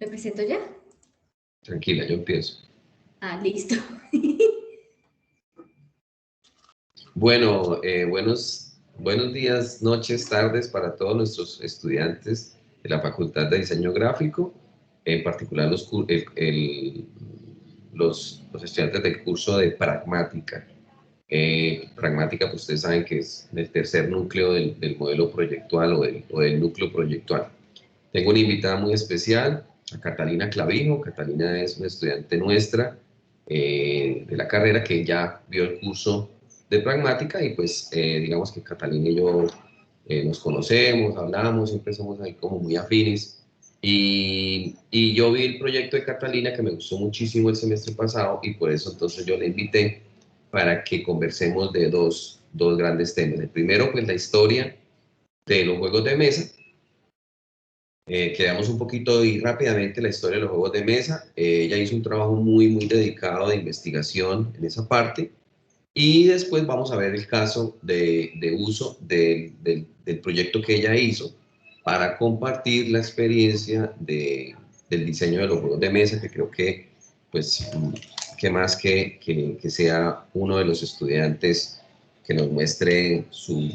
¿Me presento ya? Tranquila, yo empiezo. Ah, listo. Bueno, buenos días, noches, tardes para todos nuestros estudiantes de la Facultad de Diseño Gráfico, en particular los estudiantes del curso de Pragmática. Pragmática, pues ustedes saben que es el tercer núcleo del modelo proyectual o del núcleo proyectual. Tengo una invitada muy especial, a Catalina Clavijo. Catalina es una estudiante nuestra de la carrera que ya vio el curso de pragmática y pues digamos que Catalina y yo nos conocemos, hablamos, siempre somos ahí como muy afines. Y yo vi el proyecto de Catalina que me gustó muchísimo el semestre pasado y por eso entonces yo la invité para que conversemos de dos grandes temas. El primero, pues la historia de los juegos de mesa. Quedamos un poquito y rápidamente la historia de los juegos de mesa. Ella hizo un trabajo muy dedicado de investigación en esa parte. Y después vamos a ver el caso de uso del proyecto que ella hizo para compartir la experiencia del diseño de los juegos de mesa, que creo que, pues, que más que sea uno de los estudiantes que nos muestre su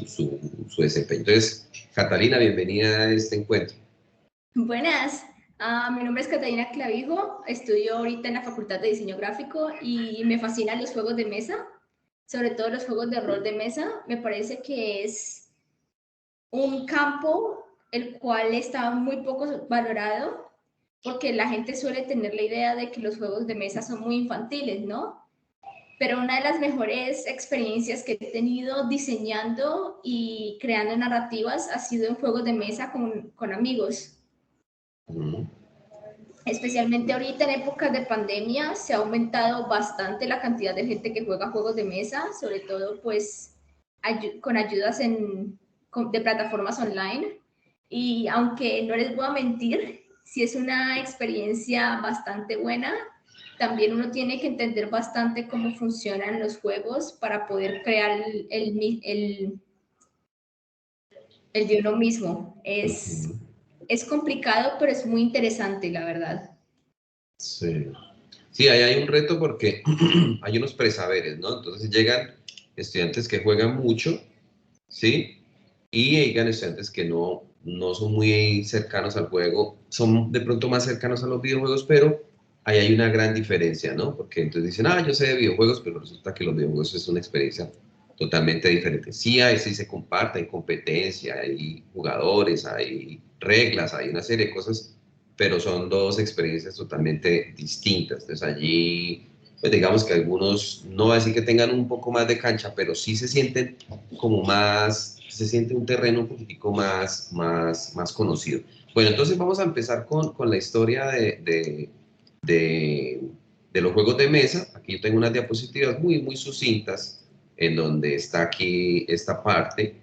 desempeño. Entonces, Catalina, bienvenida a este encuentro. Buenas, mi nombre es Catalina Clavijo, estudio ahorita en la Facultad de Diseño Gráfico y me fascinan los juegos de mesa, sobre todo los juegos de rol de mesa. Me parece que es un campo el cual está muy poco valorado porque la gente suele tener la idea de que los juegos de mesa son muy infantiles, ¿no? Pero una de las mejores experiencias que he tenido diseñando y creando narrativas ha sido en juegos de mesa con amigos. Especialmente ahorita en épocas de pandemia se ha aumentado bastante la cantidad de gente que juega juegos de mesa, sobre todo pues con ayudas de plataformas online. Y aunque no les voy a mentir, sí es una experiencia bastante buena, también uno tiene que entender bastante cómo funcionan los juegos para poder crear el de uno mismo. Es complicado, pero es muy interesante, la verdad. Sí. Sí, ahí hay un reto porque hay unos presaberes, ¿no? Entonces llegan estudiantes que juegan mucho, ¿sí? Y llegan estudiantes que no son muy cercanos al juego, son de pronto más cercanos a los videojuegos, pero ahí hay una gran diferencia, ¿no? Porque entonces dicen, yo sé de videojuegos, pero resulta que los videojuegos es una experiencia totalmente diferente. Sí se comparte, hay competencia, hay jugadores, hay reglas, hay una serie de cosas, pero son dos experiencias totalmente distintas. Entonces allí, pues digamos que algunos, no voy a decir que tengan un poco más de cancha, pero sí se sienten como más, se siente un terreno un poquitico más conocido. Bueno, entonces vamos a empezar con la historia de los juegos de mesa. Aquí yo tengo unas diapositivas muy sucintas en donde está aquí esta parte.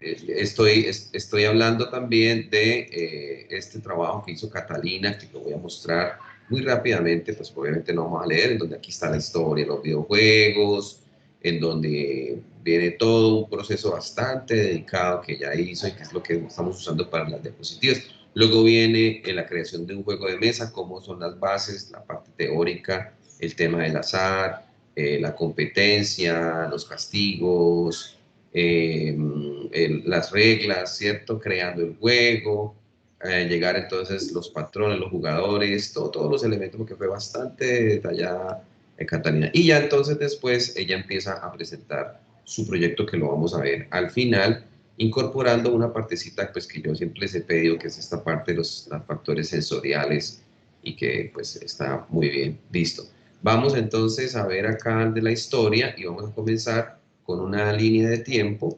Estoy hablando también de este trabajo que hizo Catalina, que lo voy a mostrar muy rápidamente, pues obviamente no vamos a leer, en donde aquí está la historia de los videojuegos, en donde viene todo un proceso bastante dedicado que ella hizo y que es lo que estamos usando para las diapositivas. Luego viene la creación de un juego de mesa, cómo son las bases, la parte teórica, el tema del azar, la competencia, los castigos, las reglas, ¿cierto? Creando el juego, llegar entonces los patrones, los jugadores, todos los elementos, porque fue bastante detallada Catalina. Y ya entonces después ella empieza a presentar su proyecto que lo vamos a ver al final, incorporando una partecita pues que yo siempre les he pedido, que es esta parte de los factores sensoriales y que pues está muy bien visto. Vamos entonces a ver acá de la historia y vamos a comenzar con una línea de tiempo.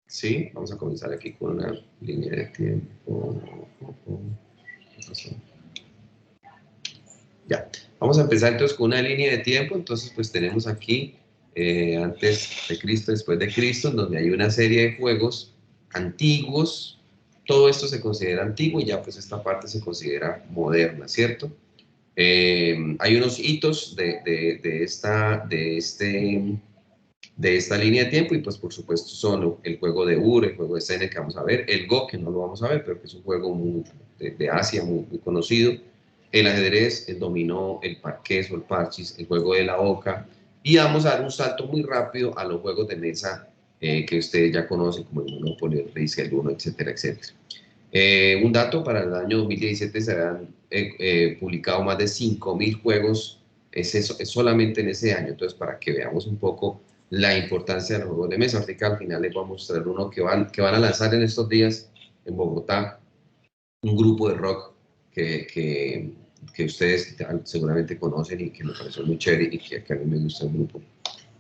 Sí, vamos a comenzar aquí con una línea de tiempo. Ya, vamos a empezar entonces con una línea de tiempo. Entonces pues tenemos aquí antes de Cristo, después de Cristo, en donde hay una serie de juegos antiguos. Todo esto se considera antiguo y ya pues esta parte se considera moderna, ¿cierto? Hay unos hitos de esta línea de tiempo y pues por supuesto son el juego de Ur, el juego de Sene que vamos a ver, el Go que no lo vamos a ver, pero que es un juego de Asia, muy conocido. El ajedrez, el dominó, el parqués o el parchís, el juego de la oca. Y vamos a dar un salto muy rápido a los juegos de mesa que ustedes ya conocen, como el Monopoly, el Risk, el Uno, etcétera, etcétera. Un dato, para el año 2017 se han publicado más de 5.000 juegos, es solamente en ese año. Entonces, para que veamos un poco la importancia de los juegos de mesa. Ahorita al final les voy a mostrar uno que van a lanzar en estos días en Bogotá, un grupo de rock que ustedes seguramente conocen y que me pareció muy chévere y que a mí me gusta el grupo.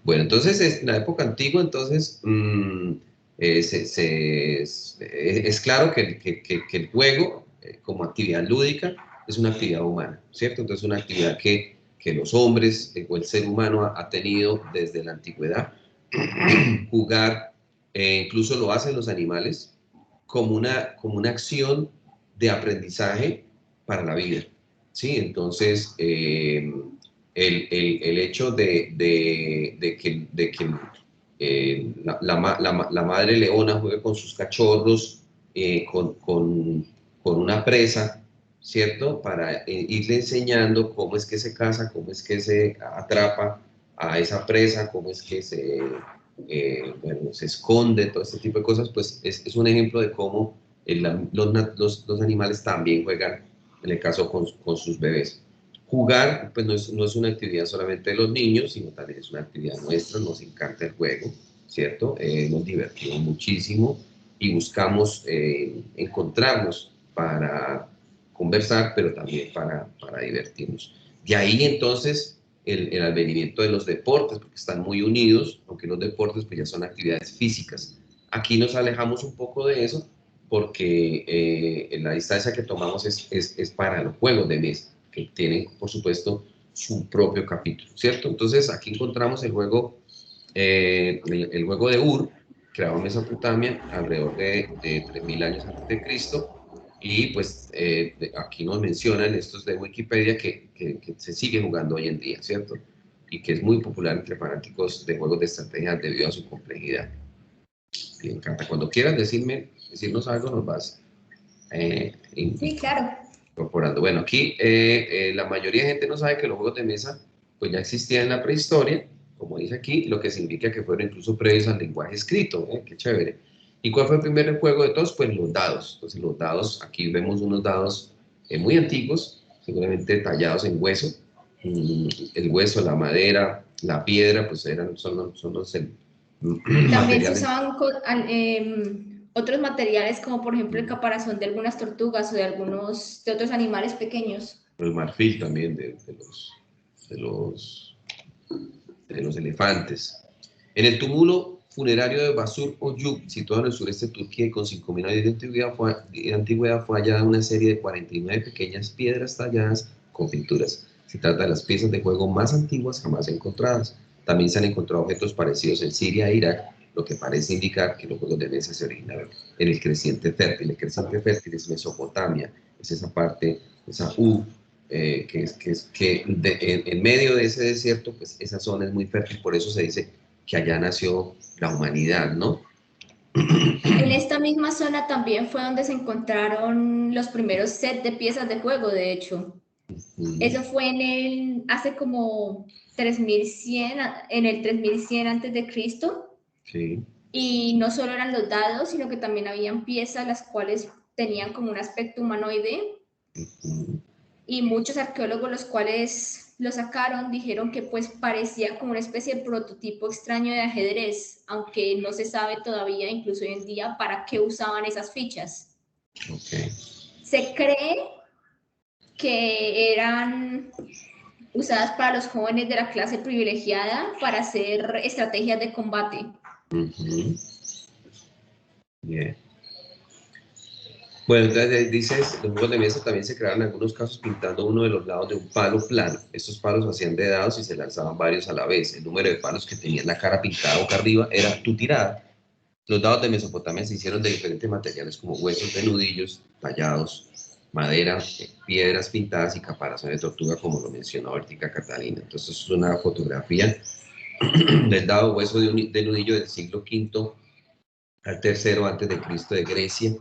Bueno, entonces en la época antigua, entonces es claro que el juego como actividad lúdica es una actividad humana, ¿cierto? Entonces una actividad que los hombres o el ser humano ha tenido desde la antigüedad. Jugar, incluso lo hacen los animales, como una acción de aprendizaje para la vida, ¿sí? Entonces, el hecho de que la madre leona juegue con sus cachorros, con una presa, ¿cierto? Para irle enseñando cómo es que se caza, cómo es que se atrapa a esa presa, cómo es que bueno, se esconde, todo este tipo de cosas, pues es un ejemplo de cómo los animales también juegan, en el caso con sus bebés. Jugar, pues no es una actividad solamente de los niños, sino también es una actividad nuestra, nos encanta el juego, ¿cierto? Nos divertimos muchísimo y buscamos encontrarnos para conversar, pero también para divertirnos. De ahí entonces el advenimiento de los deportes, porque están muy unidos, aunque los deportes pues ya son actividades físicas. Aquí nos alejamos un poco de eso porque la distancia que tomamos es para los juegos de mesa, que tienen, por supuesto, su propio capítulo, ¿cierto? Entonces, aquí encontramos el juego de Ur, creado en Mesopotamia alrededor de 3.000 años antes de Cristo, y pues aquí nos mencionan, esto es de Wikipedia, que se sigue jugando hoy en día, ¿cierto? Y que es muy popular entre fanáticos de juegos de estrategia debido a su complejidad. Me encanta. Cuando quieras decirnos algo, nos vas Sí, claro. incorporando. Bueno, aquí la mayoría de gente no sabe que los juegos de mesa pues ya existían en la prehistoria, como dice aquí, lo que significa que fueron incluso previos al lenguaje escrito. Qué chévere. ¿Y cuál fue el primer juego de todos? Pues los dados. Entonces los dados, aquí vemos unos dados muy antiguos, seguramente tallados en hueso. El hueso, la madera, la piedra, pues son los También se materiales. usaban otros materiales como por ejemplo el caparazón de algunas tortugas o de otros animales pequeños. El marfil también de los elefantes. En el túmulo funerario de Basur Oyub, situado en el sureste de Turquía y con 5.000 años de antigüedad, fue hallada una serie de 49 pequeñas piedras talladas con pinturas. Se trata de las piezas de juego más antiguas jamás encontradas. También se han encontrado objetos parecidos en Siria e Irak, lo que parece indicar que los juegos de mesa se originaron en el creciente fértil. El creciente fértil es Mesopotamia, es esa parte, esa en medio de ese desierto, pues esa zona es muy fértil, por eso se dice que allá nació la humanidad, ¿no? En esta misma zona también fue donde se encontraron los primeros sets de piezas de juego, de hecho. Eso fue hace como 3100, en el 3100 antes de Cristo. Sí. Y no solo eran los dados, sino que también habían piezas las cuales tenían como un aspecto humanoide. Y muchos arqueólogos los cuales lo sacaron dijeron que pues parecía como una especie de prototipo extraño de ajedrez, aunque no se sabe todavía, incluso hoy en día, para qué usaban esas fichas. Okay. Se cree que eran usadas para los jóvenes de la clase privilegiada para hacer estrategias de combate. Bien. Bueno, entonces dices, los juegos de mesa también se crearon en algunos casos pintando uno de los lados de un palo plano. Estos palos hacían de dados y se lanzaban varios a la vez. El número de palos que tenían la cara pintada boca arriba era tu tirada. Los dados de Mesopotamia se hicieron de diferentes materiales como huesos de nudillos tallados, madera, piedras pintadas y caparazones de tortuga, como lo mencionó Ortica Catalina. Entonces es una fotografía del dado hueso de nudillo del siglo V al III antes de Cristo de Grecia.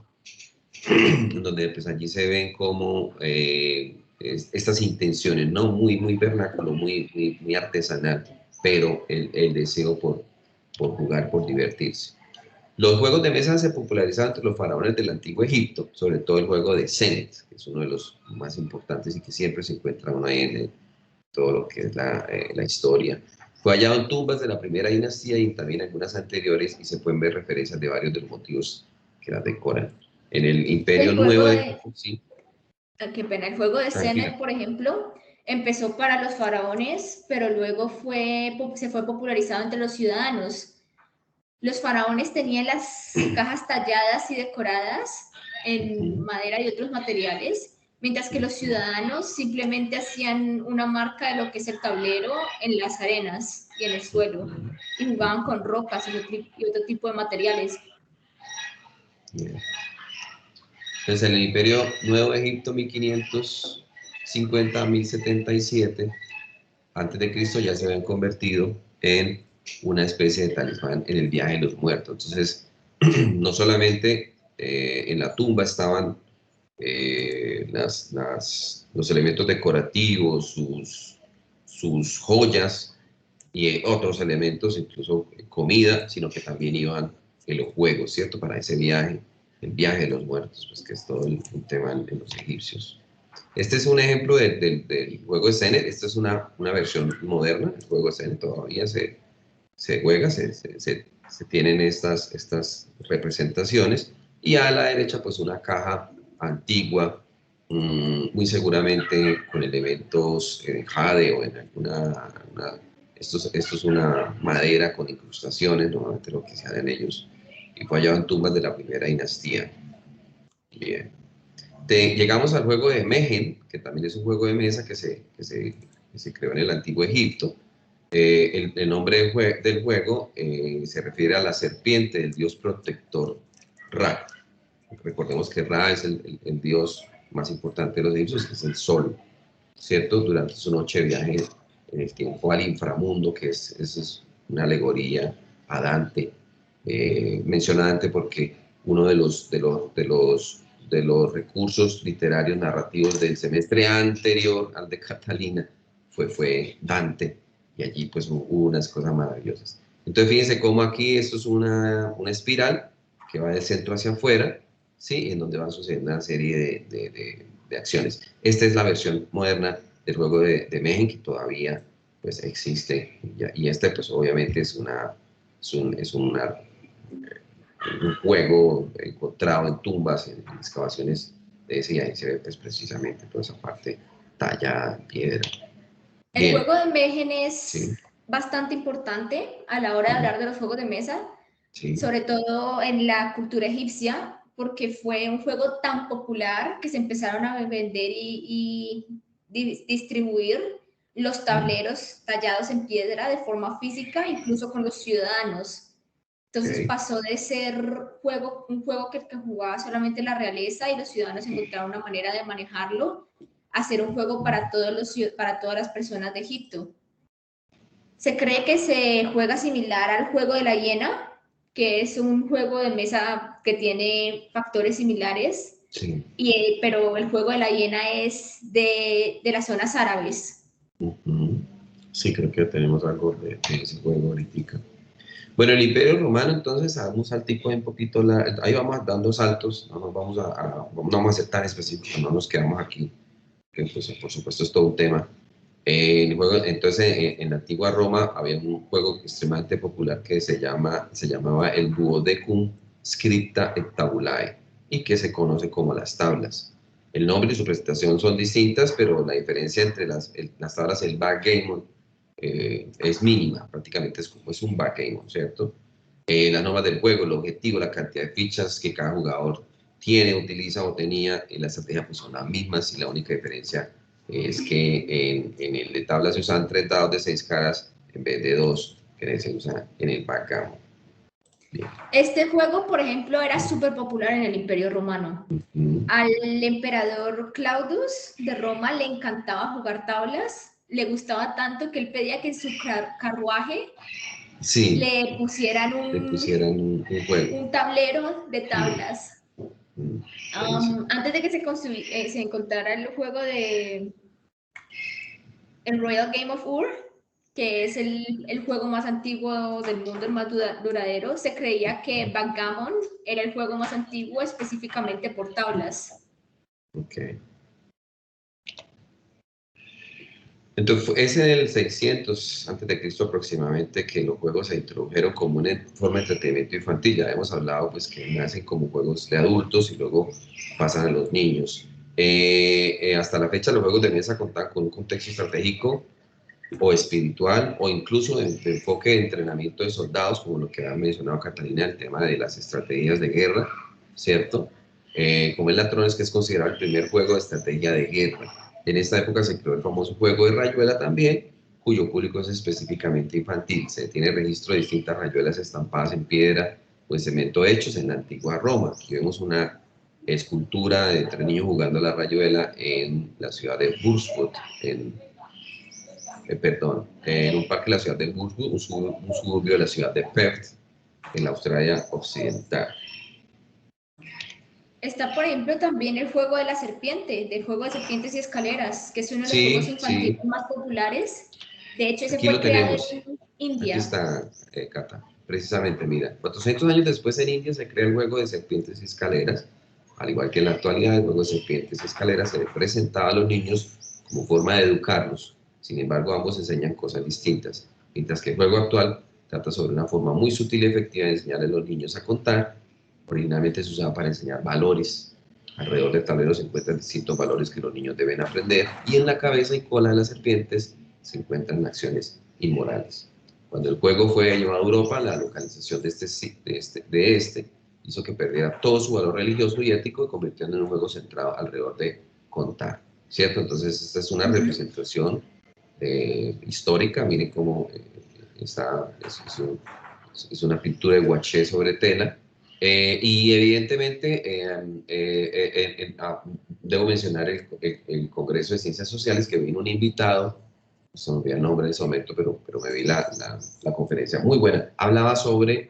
donde pues allí se ven como estas intenciones, ¿no? Muy vernáculo, muy artesanal, pero el deseo por jugar, por divertirse. Los juegos de mesa se popularizaron entre los faraones del antiguo Egipto, sobre todo el juego de Senet, que es uno de los más importantes y que siempre se encuentra uno ahí en todo lo que es la historia. Fue hallado en tumbas de la primera dinastía y también algunas anteriores, y se pueden ver referencias de varios de los motivos que las decoran. En el Imperio El juego Nuevo de de, Egipto, sí, qué pena, el juego de tranquila. Senet, por ejemplo, empezó para los faraones, pero luego se fue popularizado entre los ciudadanos. Los faraones tenían las cajas talladas y decoradas en madera y otros materiales, mientras que los ciudadanos simplemente hacían una marca de lo que es el tablero en las arenas y en el suelo, y jugaban con rocas y otro tipo de materiales. Bien. Entonces, en el Imperio Nuevo de Egipto, 1550 a 1077 antes de Cristo, ya se habían convertido en una especie de talismán en el viaje de los muertos. Entonces, no solamente en la tumba estaban los elementos decorativos, sus joyas y otros elementos, incluso comida, sino que también iban en los juegos, ¿cierto? Para ese viaje, el viaje de los muertos, pues que es todo un tema en los egipcios. Este es un ejemplo del juego de Senet. Esta es una versión moderna. El juego de Senet todavía se juega, se tienen estas representaciones. Y a la derecha, pues una caja antigua, muy seguramente con elementos en jade o en esto es una madera con incrustaciones, normalmente lo que se hace en ellos. Y fue hallado en tumbas de la primera dinastía. Bien. Llegamos al juego de Mehen, que también es un juego de mesa que se creó en el antiguo Egipto. El nombre del juego se refiere a la serpiente del dios protector Ra. Recordemos que Ra es el dios más importante de los egipcios, que es el sol, ¿cierto? Durante su noche de viaje en el tiempo al inframundo, que es una alegoría a Dante. Menciona Dante porque uno de los recursos literarios narrativos del semestre anterior al de Catalina fue Dante, y allí pues hubo unas cosas maravillosas. Entonces fíjense cómo aquí esto es una espiral que va del centro hacia afuera, ¿sí? En donde van sucediendo una serie de acciones. Esta es la versión moderna del juego de Mehen, que todavía pues existe, y este pues obviamente es un juego encontrado en tumbas, en excavaciones de ese, y ahí se ve pues precisamente toda esa parte tallada en piedra. El Bien. juego de Mehen es Sí. bastante importante a la hora de hablar de los juegos de mesa, Sí. sobre todo en la cultura egipcia, porque fue un juego tan popular que se empezaron a vender y distribuir los tableros tallados en piedra de forma física, incluso con los ciudadanos. Entonces pasó de ser un juego que jugaba solamente la realeza y los ciudadanos encontraron una manera de manejarlo, a ser un juego para todas las personas de Egipto. Se cree que se juega similar al juego de la hiena, que es un juego de mesa que tiene factores similares, Sí. Pero el juego de la hiena es de las zonas árabes. Sí, creo que tenemos algo de ese juego ahorita. Bueno, el Imperio Romano, entonces, damos saltico un poquito, ahí vamos dando saltos, no vamos a ser tan específicos, no nos quedamos aquí, que pues, por supuesto es todo un tema. Entonces, en la antigua Roma había un juego extremadamente popular que se llamaba el Duodecum Scripta et Tabulae, y que se conoce como las tablas. El nombre y su presentación son distintas, pero la diferencia entre las tablas y el backgammon es mínima, prácticamente es un backgammon, ¿cierto? Las normas del juego, el objetivo, la cantidad de fichas que cada jugador tiene, utiliza o tenía, en la estrategia pues son las mismas, y la única diferencia es que en el de tablas se usan 3 dados de 6 caras en vez de 2 que se usa en el backgammon. Bien. Este juego, por ejemplo, era súper popular en el Imperio Romano. Al emperador Claudius de Roma le encantaba jugar tablas, le gustaba tanto que él pedía que en su carruaje le pusieran un juego. Un tablero de tablas. Antes de que se encontrara el juego de el Royal Game of Ur, que es el juego más antiguo del mundo, el más duradero, se creía que Backgammon era el juego más antiguo específicamente por tablas. Ok. Entonces, es en el 600 a.C. aproximadamente que los juegos se introdujeron como una forma de entretenimiento infantil. Ya hemos hablado pues, que nacen como juegos de adultos y luego pasan a los niños. Hasta la fecha los juegos de mesa contan con un contexto estratégico o espiritual o incluso de enfoque de entrenamiento de soldados, como lo que ha mencionado Catalina, el tema de las estrategias de guerra, ¿cierto? Como el Latrones, que es considerado el primer juego de estrategia de guerra. En esta época se creó el famoso juego de rayuela también, cuyo público es específicamente infantil. Se tiene registro de distintas rayuelas estampadas en piedra o en cemento hechos en la antigua Roma. Aquí vemos una escultura de 3 niños jugando a la rayuela en la ciudad de Würzburg, en un parque de la ciudad de Würzburg, un suburbio de la ciudad de Perth, en la Australia Occidental. Está, por ejemplo, también el juego de la serpiente, del juego de serpientes y escaleras, que es uno de los juegos infantiles más populares. De hecho, ese aquí fue lo creado tenemos. en India. Aquí está, Cata. Precisamente, mira, 400 años después en India se crea el juego de serpientes y escaleras. Al igual que en la actualidad, el juego de serpientes y escaleras se le presentaba a los niños como forma de educarlos. Sin embargo, ambos enseñan cosas distintas. Mientras que el juego actual trata sobre una forma muy sutil y efectiva de enseñarle a los niños a contar, originalmente se usaba para enseñar valores. Alrededor del tablero se encuentran distintos valores que los niños deben aprender y en la cabeza y cola de las serpientes se encuentran acciones inmorales. Cuando el juego fue llevado a Europa, la localización de este hizo que perdiera todo su valor religioso y ético y convirtiendo en un juego centrado alrededor de contar, ¿cierto? Entonces, esta es una representación histórica. Miren cómo es una pintura de guaché sobre tela. Y evidentemente, debo mencionar el Congreso de Ciencias Sociales, que vino un invitado, no se me olvidó el nombre en ese momento, pero me vi la conferencia, muy buena. Hablaba sobre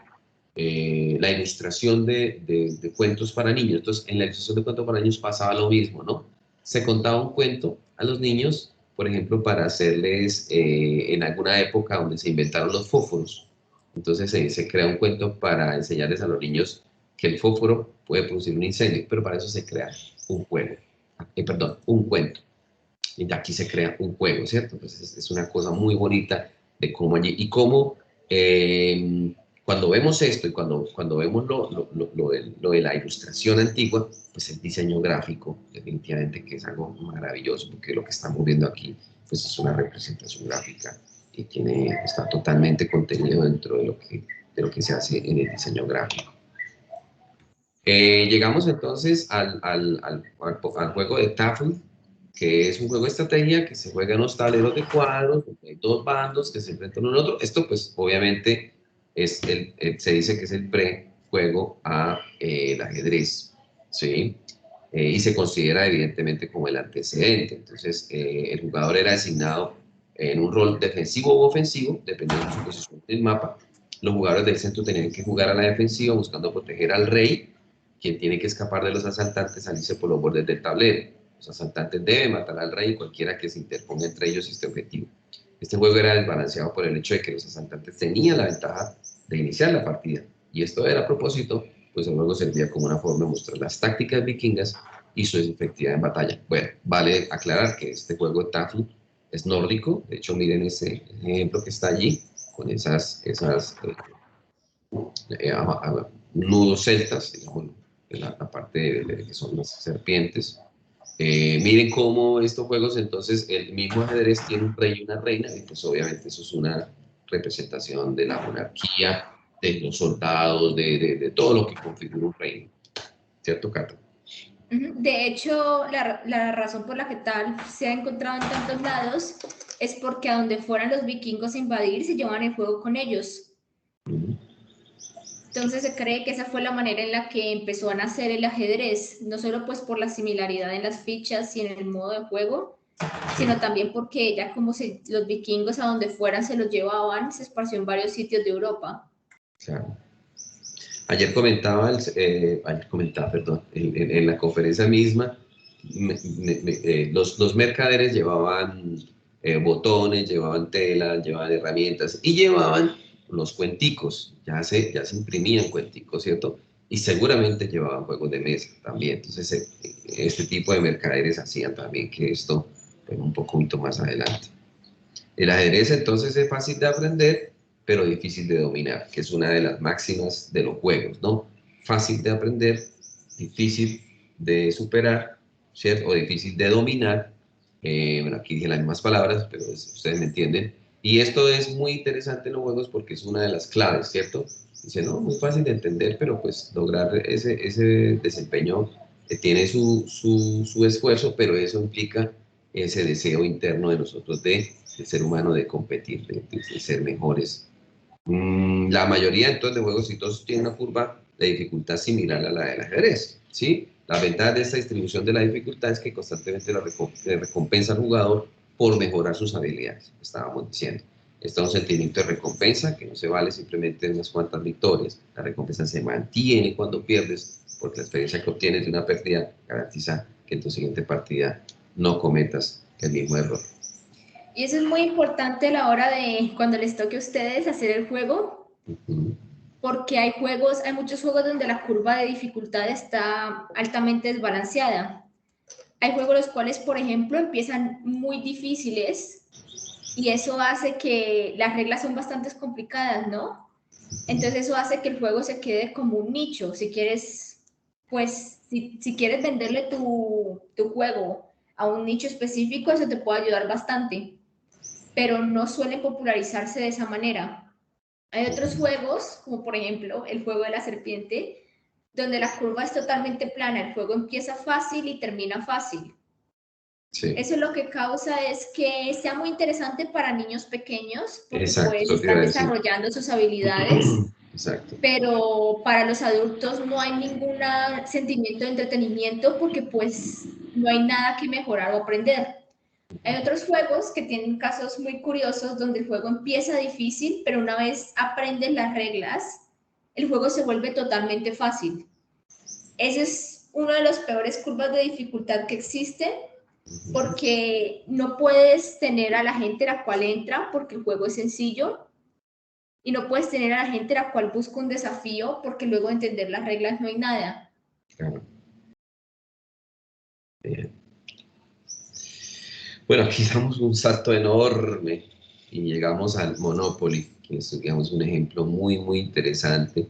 la ilustración de cuentos para niños. Entonces, en la ilustración de cuentos para niños pasaba lo mismo, ¿no? Se contaba un cuento a los niños, por ejemplo, para hacerles, en alguna época donde se inventaron los fósforos. Entonces se crea un cuento para enseñarles a los niños que el fósforo puede producir un incendio, pero para eso se crea un juego, un cuento. Y de aquí se crea un juego, ¿cierto? Entonces es una cosa muy bonita de cómo allí, y cómo cuando vemos esto y cuando vemos lo de la ilustración antigua, pues el diseño gráfico definitivamente que es algo maravilloso, porque lo que estamos viendo aquí pues es una representación gráfica y está totalmente contenido dentro de lo que se hace en el diseño gráfico. Llegamos entonces al juego de Tafel, que es un juego de estrategia que se juega en unos tableros de cuadros, donde hay 2 bandos que se enfrentan uno al otro. Esto pues obviamente se dice que es el prejuego al ajedrez, ¿sí? Y se considera evidentemente como el antecedente. Entonces el jugador era designado en un rol defensivo u ofensivo, dependiendo de su posición en el mapa. Los jugadores del centro tenían que jugar a la defensiva buscando proteger al rey, quien tiene que escapar de los asaltantes al irse por los bordes del tablero. Los asaltantes deben matar al rey y cualquiera que se interponga entre ellos este objetivo. Este juego era desbalanceado por el hecho de que los asaltantes tenían la ventaja de iniciar la partida. Y esto era a propósito, pues el juego servía como una forma de mostrar las tácticas vikingas y su efectividad en batalla. Bueno, vale aclarar que este juego de Tafel es nórdico. De hecho, miren ese ejemplo que está allí, con esas nudos celtas, digamos, la parte de que son las serpientes. Miren cómo estos juegos, entonces, el mismo ajedrez tiene un rey y una reina, y pues obviamente eso es una representación de la monarquía, de los soldados, de todo lo que configura un reino. ¿Cierto, Cata? De hecho, la razón por la que tal se ha encontrado en tantos lados es porque a donde fueran los vikingos a invadir, se llevaban el juego con ellos. Entonces se cree que esa fue la manera en la que empezó a nacer el ajedrez, no solo pues por la similaridad en las fichas y en el modo de juego, sino también porque ya como los vikingos a donde fueran se los llevaban, se esparció en varios sitios de Europa. Claro. Ayer comentaba, perdón, en la conferencia misma, los mercaderes llevaban botones, llevaban telas, llevaban herramientas y llevaban los cuenticos, ya se imprimían cuenticos, ¿cierto? Y seguramente llevaban juegos de mesa también. Entonces, este tipo de mercaderes hacían también que esto fuera un poquito más adelante. El ajedrez entonces es fácil de aprender, pero difícil de dominar, que es una de las máximas de los juegos, ¿no? Fácil de aprender, difícil de superar, ¿cierto? O difícil de dominar. Bueno, aquí dije las mismas palabras, pero ustedes me entienden. Y esto es muy interesante en los juegos porque es una de las claves, ¿cierto? Dice, no, muy fácil de entender, pero pues lograr ese desempeño tiene su esfuerzo, pero eso implica ese deseo interno de nosotros de ser humano de competir, de ser mejores. La mayoría entonces de juegos exitosos tienen una curva de dificultad similar a la del ajedrez, ¿sí? La ventaja de esta distribución de la dificultad es que constantemente le recompensa al jugador por mejorar sus habilidades, estábamos diciendo. Está un sentimiento de recompensa que no se vale simplemente de unas cuantas victorias. La recompensa se mantiene cuando pierdes, porque la experiencia que obtienes de una pérdida garantiza que en tu siguiente partida no cometas el mismo error. Y eso es muy importante a la hora de cuando les toque a ustedes hacer el juego, porque hay muchos juegos donde la curva de dificultad está altamente desbalanceada. Hay juegos los cuales, por ejemplo, empiezan muy difíciles y eso hace que las reglas son bastante complicadas, ¿no? Entonces eso hace que el juego se quede como un nicho. Si quieres, pues, si quieres venderle tu juego a un nicho específico, eso te puede ayudar bastante, pero no suelen popularizarse de esa manera. Hay otros juegos, como por ejemplo el juego de la serpiente, donde la curva es totalmente plana, el juego empieza fácil y termina fácil. Sí. Eso lo que causa es que sea muy interesante para niños pequeños, porque Exacto, pues eso te iba están a decir. desarrollando sus habilidades, Exacto. pero para los adultos no hay ningún sentimiento de entretenimiento porque pues no hay nada que mejorar o aprender. Hay otros juegos que tienen casos muy curiosos donde el juego empieza difícil, pero una vez aprendes las reglas, el juego se vuelve totalmente fácil. Ese es uno de los peores curvas de dificultad que existen porque no puedes tener a la gente la cual entra porque el juego es sencillo y no puedes tener a la gente la cual busca un desafío porque luego de entender las reglas no hay nada. Claro. Bien. Bueno, aquí damos un salto enorme y llegamos al Monopoly, que es, digamos, un ejemplo muy, muy interesante,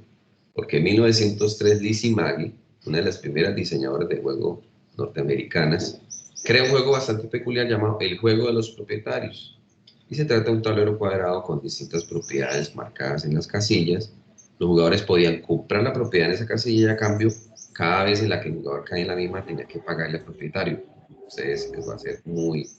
porque en 1903 Lizzie Magie, una de las primeras diseñadoras de juego norteamericanas, crea un juego bastante peculiar llamado El Juego de los Propietarios. Y se trata de un tablero cuadrado con distintas propiedades marcadas en las casillas. Los jugadores podían comprar la propiedad en esa casilla y a cambio, cada vez en la que el jugador cae en la misma, tenía que pagarle al propietario. Ustedes les va a ser muy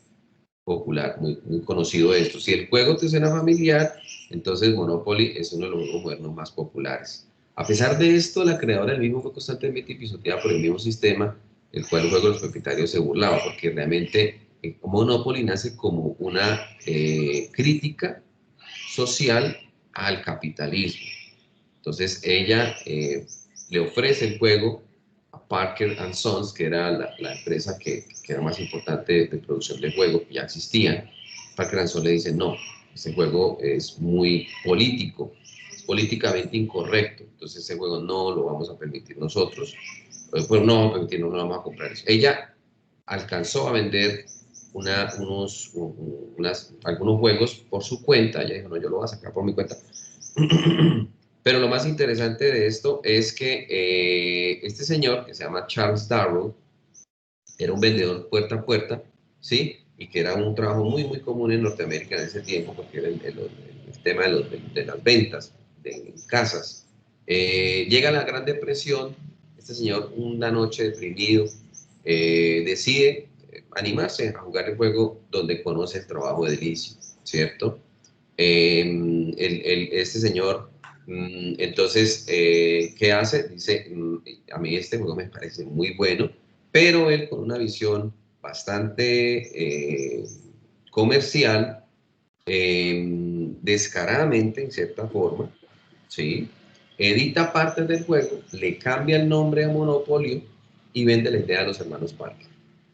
popular, muy, muy conocido esto. Si el juego te suena familiar, entonces Monopoly es uno de los juegos modernos más populares. A pesar de esto, la creadora del mismo fue constantemente pisoteada por el mismo sistema, el cual el juego de los propietarios se burlaba, porque realmente Monopoly nace como una crítica social al capitalismo. Entonces ella le ofrece el juego a Parker and Sons, que era la empresa que era más importante de producción de juegos, que ya existían. Parker and Sons le dice, no, ese juego es muy político, es políticamente incorrecto, entonces ese juego no lo vamos a permitir nosotros. Pues no vamos a permitir, no vamos a comprar eso. Ella alcanzó a vender algunos juegos por su cuenta, ella dijo, no, yo lo voy a sacar por mi cuenta. Pero lo más interesante de esto es que este señor, que se llama Charles Darrow, era un vendedor puerta a puerta, ¿sí? Y que era un trabajo muy, muy común en Norteamérica en ese tiempo, porque era el tema de las ventas de casas. Llega la Gran Depresión, este señor una noche deprimido, decide animarse a jugar el juego donde conoce el trabajo edilicio, ¿cierto? Este señor, entonces, ¿qué hace? Dice, a mí este juego me parece muy bueno, pero él con una visión bastante comercial, descaradamente, en cierta forma, ¿sí? edita partes del juego, le cambia el nombre a Monopolio y vende la idea a los hermanos Parker,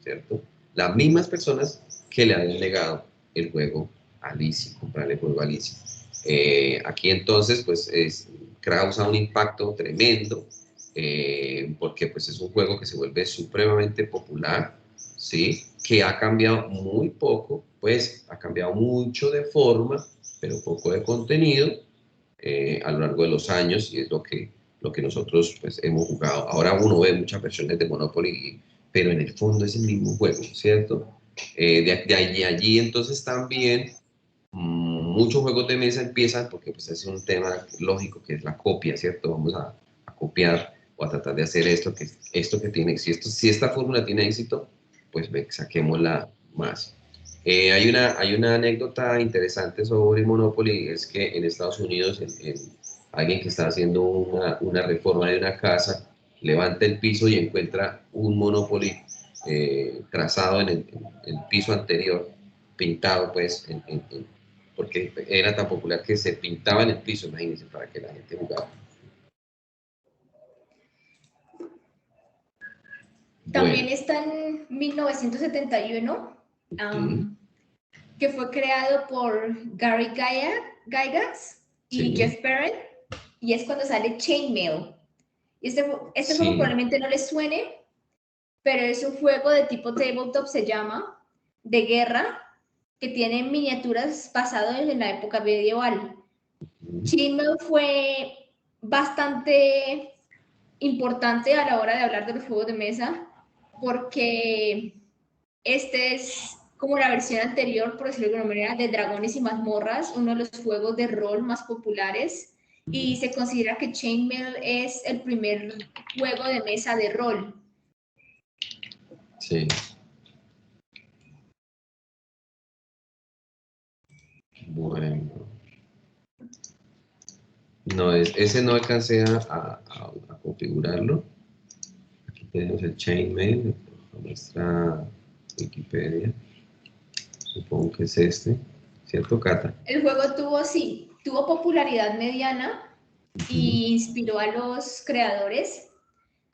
¿cierto? Las mismas personas que le habían negado el juego a Alicia, comprarle el juego a Alicia. Aquí entonces, pues, causa un impacto tremendo, porque pues es un juego que se vuelve supremamente popular, ¿sí? Que ha cambiado muy poco, pues ha cambiado mucho de forma, pero poco de contenido a lo largo de los años, y es lo que nosotros pues, hemos jugado. Ahora uno ve muchas versiones de Monopoly, pero en el fondo es el mismo juego, ¿cierto? Allí entonces también muchos juegos de mesa empiezan porque pues es un tema lógico que es la copia, ¿cierto? Vamos a copiar o a tratar de hacer esto que tiene, si esta fórmula tiene éxito, pues saquémosla más. Hay una anécdota interesante sobre Monopoly, es que en Estados Unidos alguien que está haciendo una reforma de una casa levanta el piso y encuentra un Monopoly trazado en el piso anterior, pintado pues porque era tan popular que se pintaba en el piso, imagínense, para que la gente jugara. También está en 1971, que fue creado por Gary Gygax y Jeff Perrin, y es cuando sale Chainmail. Este juego probablemente no les suene, pero es un juego de tipo tabletop, se llama, de guerra, que tiene miniaturas basadas en la época medieval. Chainmail fue bastante importante a la hora de hablar de los juegos de mesa, porque este es como la versión anterior, por decirlo de alguna manera, de Dragones y Mazmorras, uno de los juegos de rol más populares, y se considera que Chainmail es el primer juego de mesa de rol. Sí. Bueno. No, ese no alcancé a configurarlo. Aquí tenemos el Chainmail, nuestra Wikipedia. Supongo que es este, ¿cierto, Cata? El juego tuvo popularidad mediana y inspiró a los creadores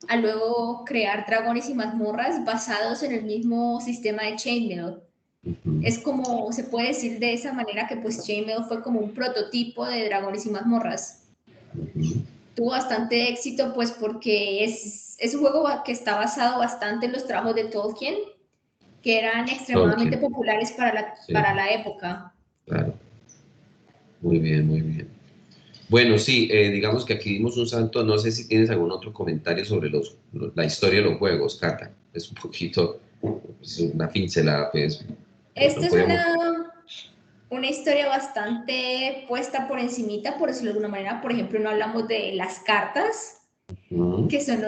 a luego crear Dragones y Mazmorras basados en el mismo sistema de Chainmail. Es como, se puede decir de esa manera, que pues Chainmail fue como un prototipo de Dragones y Mazmorras. Tuvo bastante éxito pues porque es un juego que está basado bastante en los trabajos de Tolkien, que eran extremadamente populares para la época. Claro. Muy bien, muy bien. Bueno, sí, digamos que aquí dimos un salto. No sé si tienes algún otro comentario sobre la historia de los juegos, Cata. Es un poquito, es una pincelada, pues. Esta es una historia bastante puesta por encimita, por decirlo de alguna manera. Por ejemplo, no hablamos de las cartas, que son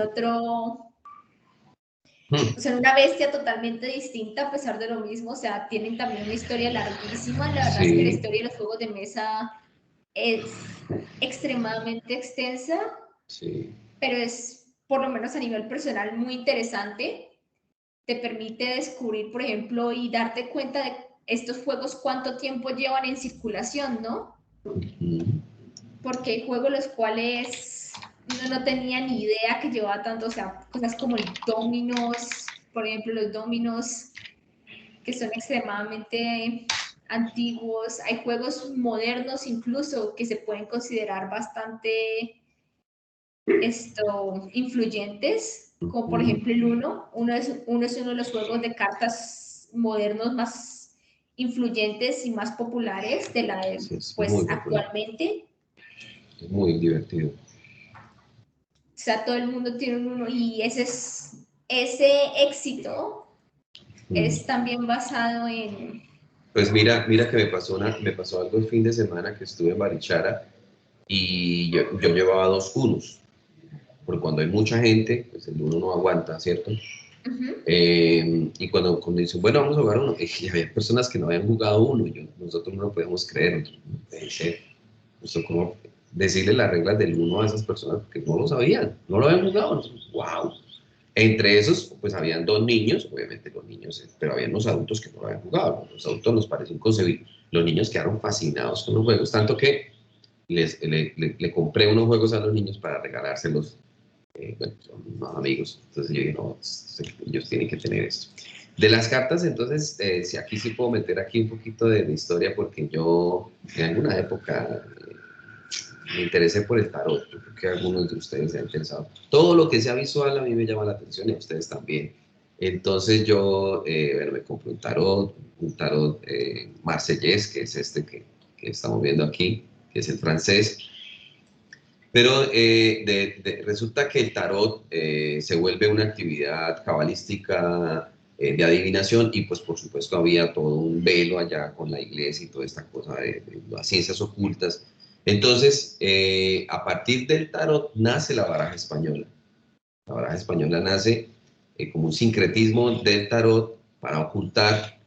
son una bestia totalmente distinta a pesar de lo mismo. O sea, tienen también una historia larguísima. La verdad es que la historia de los juegos de mesa es extremadamente extensa, pero es, por lo menos a nivel personal, muy interesante. Te permite descubrir, por ejemplo, y darte cuenta de estos juegos cuánto tiempo llevan en circulación, ¿no? Porque hay juegos los cuales no tenía ni idea que llevaba tanto, o sea, cosas como el dominos, por ejemplo, los dominos que son extremadamente antiguos. Hay juegos modernos incluso que se pueden considerar bastante influyentes, como por ejemplo el Uno. Uno es uno de los juegos de cartas modernos más influyentes y más populares de la pues actualmente. Es muy divertido. O sea, todo el mundo tiene un Uno, y ese éxito es también basado en... Pues mira que me pasó algo el fin de semana que estuve en Barichara y yo llevaba 2 Unos, porque cuando hay mucha gente, pues el Uno no aguanta, ¿cierto? Y cuando dicen, bueno, vamos a jugar Uno, y había personas que no habían jugado Uno, y nosotros no lo podíamos creer, nosotros como decirle las reglas del Uno a esas personas que no lo sabían, no lo habían jugado. Nosotros, wow. Entre esos, pues habían 2 niños, obviamente los niños, pero habían los adultos que no lo habían jugado. Los adultos nos pareció inconcebible. Los niños quedaron fascinados con los juegos, tanto que le compré unos juegos a los niños para regalárselos. Bueno, son unos amigos. Entonces yo dije, no, ellos tienen que tener esto. De las cartas, entonces, si aquí sí puedo meter aquí un poquito de historia, porque yo en alguna época me interesé por el tarot. Yo creo que algunos de ustedes se han interesado. Todo lo que sea visual a mí me llama la atención y a ustedes también. Entonces yo, bueno, me compré un tarot marsellés, que es este que estamos viendo aquí, que es el francés. Pero resulta que el tarot se vuelve una actividad cabalística de adivinación y pues por supuesto había todo un velo allá con la iglesia y toda esta cosa de las ciencias ocultas. Entonces, a partir del tarot nace la baraja española. La baraja española nace como un sincretismo del tarot para ocultar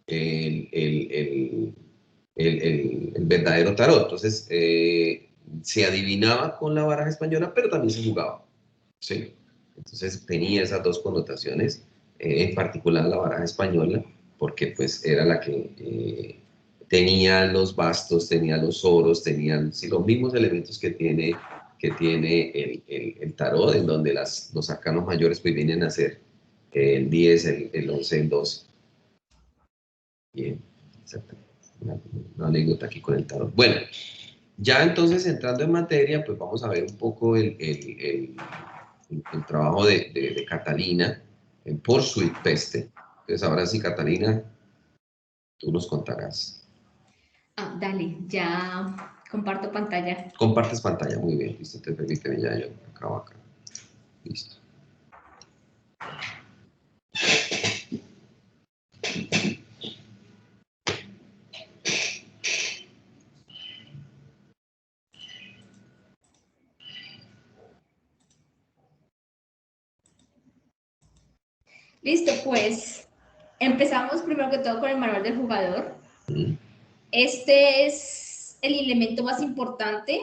el, el- el- el verdadero tarot. Entonces, se adivinaba con la baraja española, pero también se jugaba. ¿Sí? Entonces tenía esas dos connotaciones, en particular la baraja española, porque pues era la que tenía los bastos, tenía los oros, tenían sí, los mismos elementos que tiene el tarot, en donde los arcanos mayores pues vienen a ser el 10, el 11, el 12. Bien, exactamente. Una anécdota aquí con el tarot. Bueno, ya entonces entrando en materia, pues vamos a ver un poco el trabajo de Catalina en Pursuit Peste. Entonces ahora sí, Catalina, tú nos contarás. Dale, ya comparto pantalla. Compartes pantalla, muy bien, listo, te permíteme ya, yo acabo acá. Listo. Listo, pues empezamos primero que todo con el manual del jugador. Este es el elemento más importante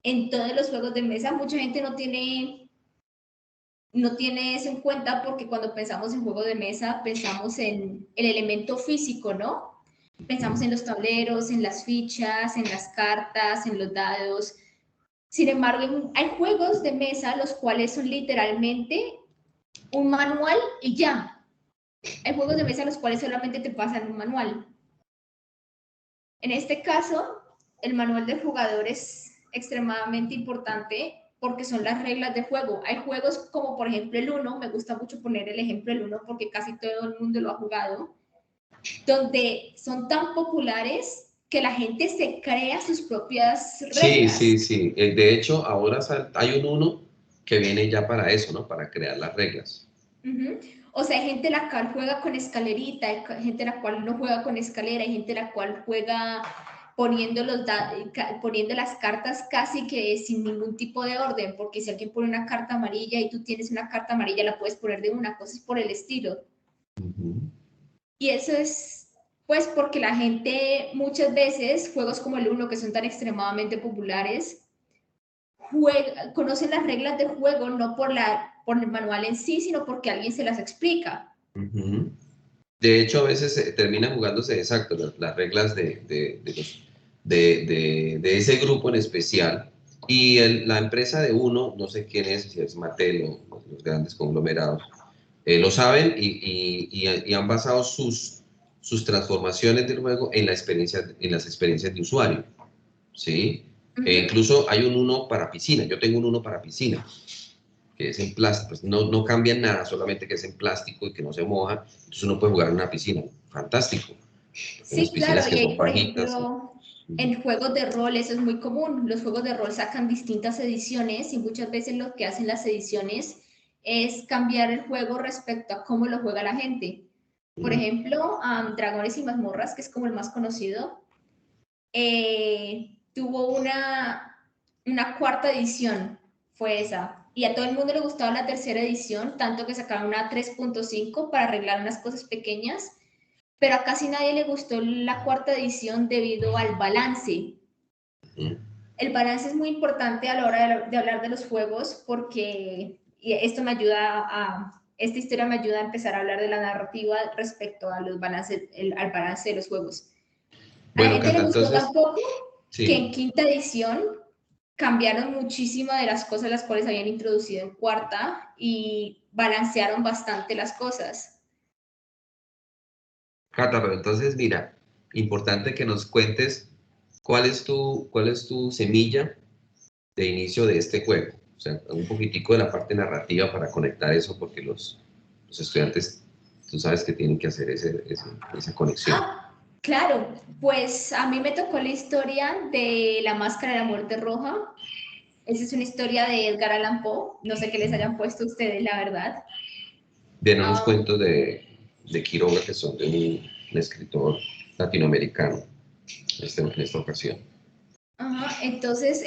en todos los juegos de mesa. Mucha gente no tiene eso en cuenta porque cuando pensamos en juego de mesa pensamos en el elemento físico, ¿no? Pensamos en los tableros, en las fichas, en las cartas, en los dados. Sin embargo, hay juegos de mesa los cuales son literalmente un manual y ya. Hay juegos de mesa los cuales solamente te pasan un manual. En este caso, el manual del jugador es extremadamente importante porque son las reglas de juego. Hay juegos como por ejemplo el Uno, me gusta mucho poner el ejemplo del Uno porque casi todo el mundo lo ha jugado, donde son tan populares que la gente se crea sus propias Sí, reglas. sí, sí. De hecho, ahora hay un uno que viene ya para eso, ¿no? Para crear las reglas. O sea, hay gente la cual juega con escalerita, hay gente la cual no juega con escalera, hay gente la cual juega poniendo, poniendo las cartas casi que sin ningún tipo de orden, porque si alguien pone una carta amarilla y tú tienes una carta amarilla, la puedes poner de una cosa por el estilo. Y eso es, pues, porque la gente muchas veces, juegos como el Uno, que son tan extremadamente populares, conocen las reglas del juego no por el manual en sí, sino porque alguien se las explica. De hecho, a veces terminan jugándose exacto las reglas de ese grupo en especial. Y la empresa de uno, no sé quién es, si es Mattel o los grandes conglomerados, lo saben y han basado sus transformaciones del juego en las experiencias de usuario. ¿Sí? Incluso hay un uno para piscina. Yo tengo un uno para piscina, que es en plástico. Pues no cambia nada, solamente que es en plástico y que no se moja. Entonces uno puede jugar en una piscina. Fantástico. En las Sí, piscinas claro, que y son ahí, por bajitas. ejemplo, en juegos de rol eso es muy común. Los juegos de rol sacan distintas ediciones y muchas veces lo que hacen las ediciones es cambiar el juego respecto a cómo lo juega la gente. Por ejemplo, Dragones y Mazmorras, que es como el más conocido, tuvo una cuarta edición, fue esa. Y a todo el mundo le gustaba la tercera edición, tanto que sacaron una 3.5 para arreglar unas cosas pequeñas, pero a casi nadie le gustó la cuarta edición debido al balance. El balance es muy importante a la hora de hablar de los juegos porque esta historia me ayuda a empezar a hablar de la narrativa respecto a al balance de los juegos. A la Bueno, gente le Cata, gustó entonces, tampoco que en quinta edición cambiaron muchísimas de las cosas las cuales habían introducido en cuarta y balancearon bastante las cosas. Cata, pero entonces mira, importante que nos cuentes cuál es tu semilla de inicio de este juego. O sea, un poquitico de la parte narrativa para conectar eso, porque los estudiantes, tú sabes que tienen que hacer esa conexión. Claro, pues a mí me tocó la historia de La Máscara de la Muerte Roja. Esa es una historia de Edgar Allan Poe. No sé qué les hayan puesto ustedes, la verdad. Vienen unos cuentos de Quiroga que son de un escritor latinoamericano en esta ocasión. Entonces,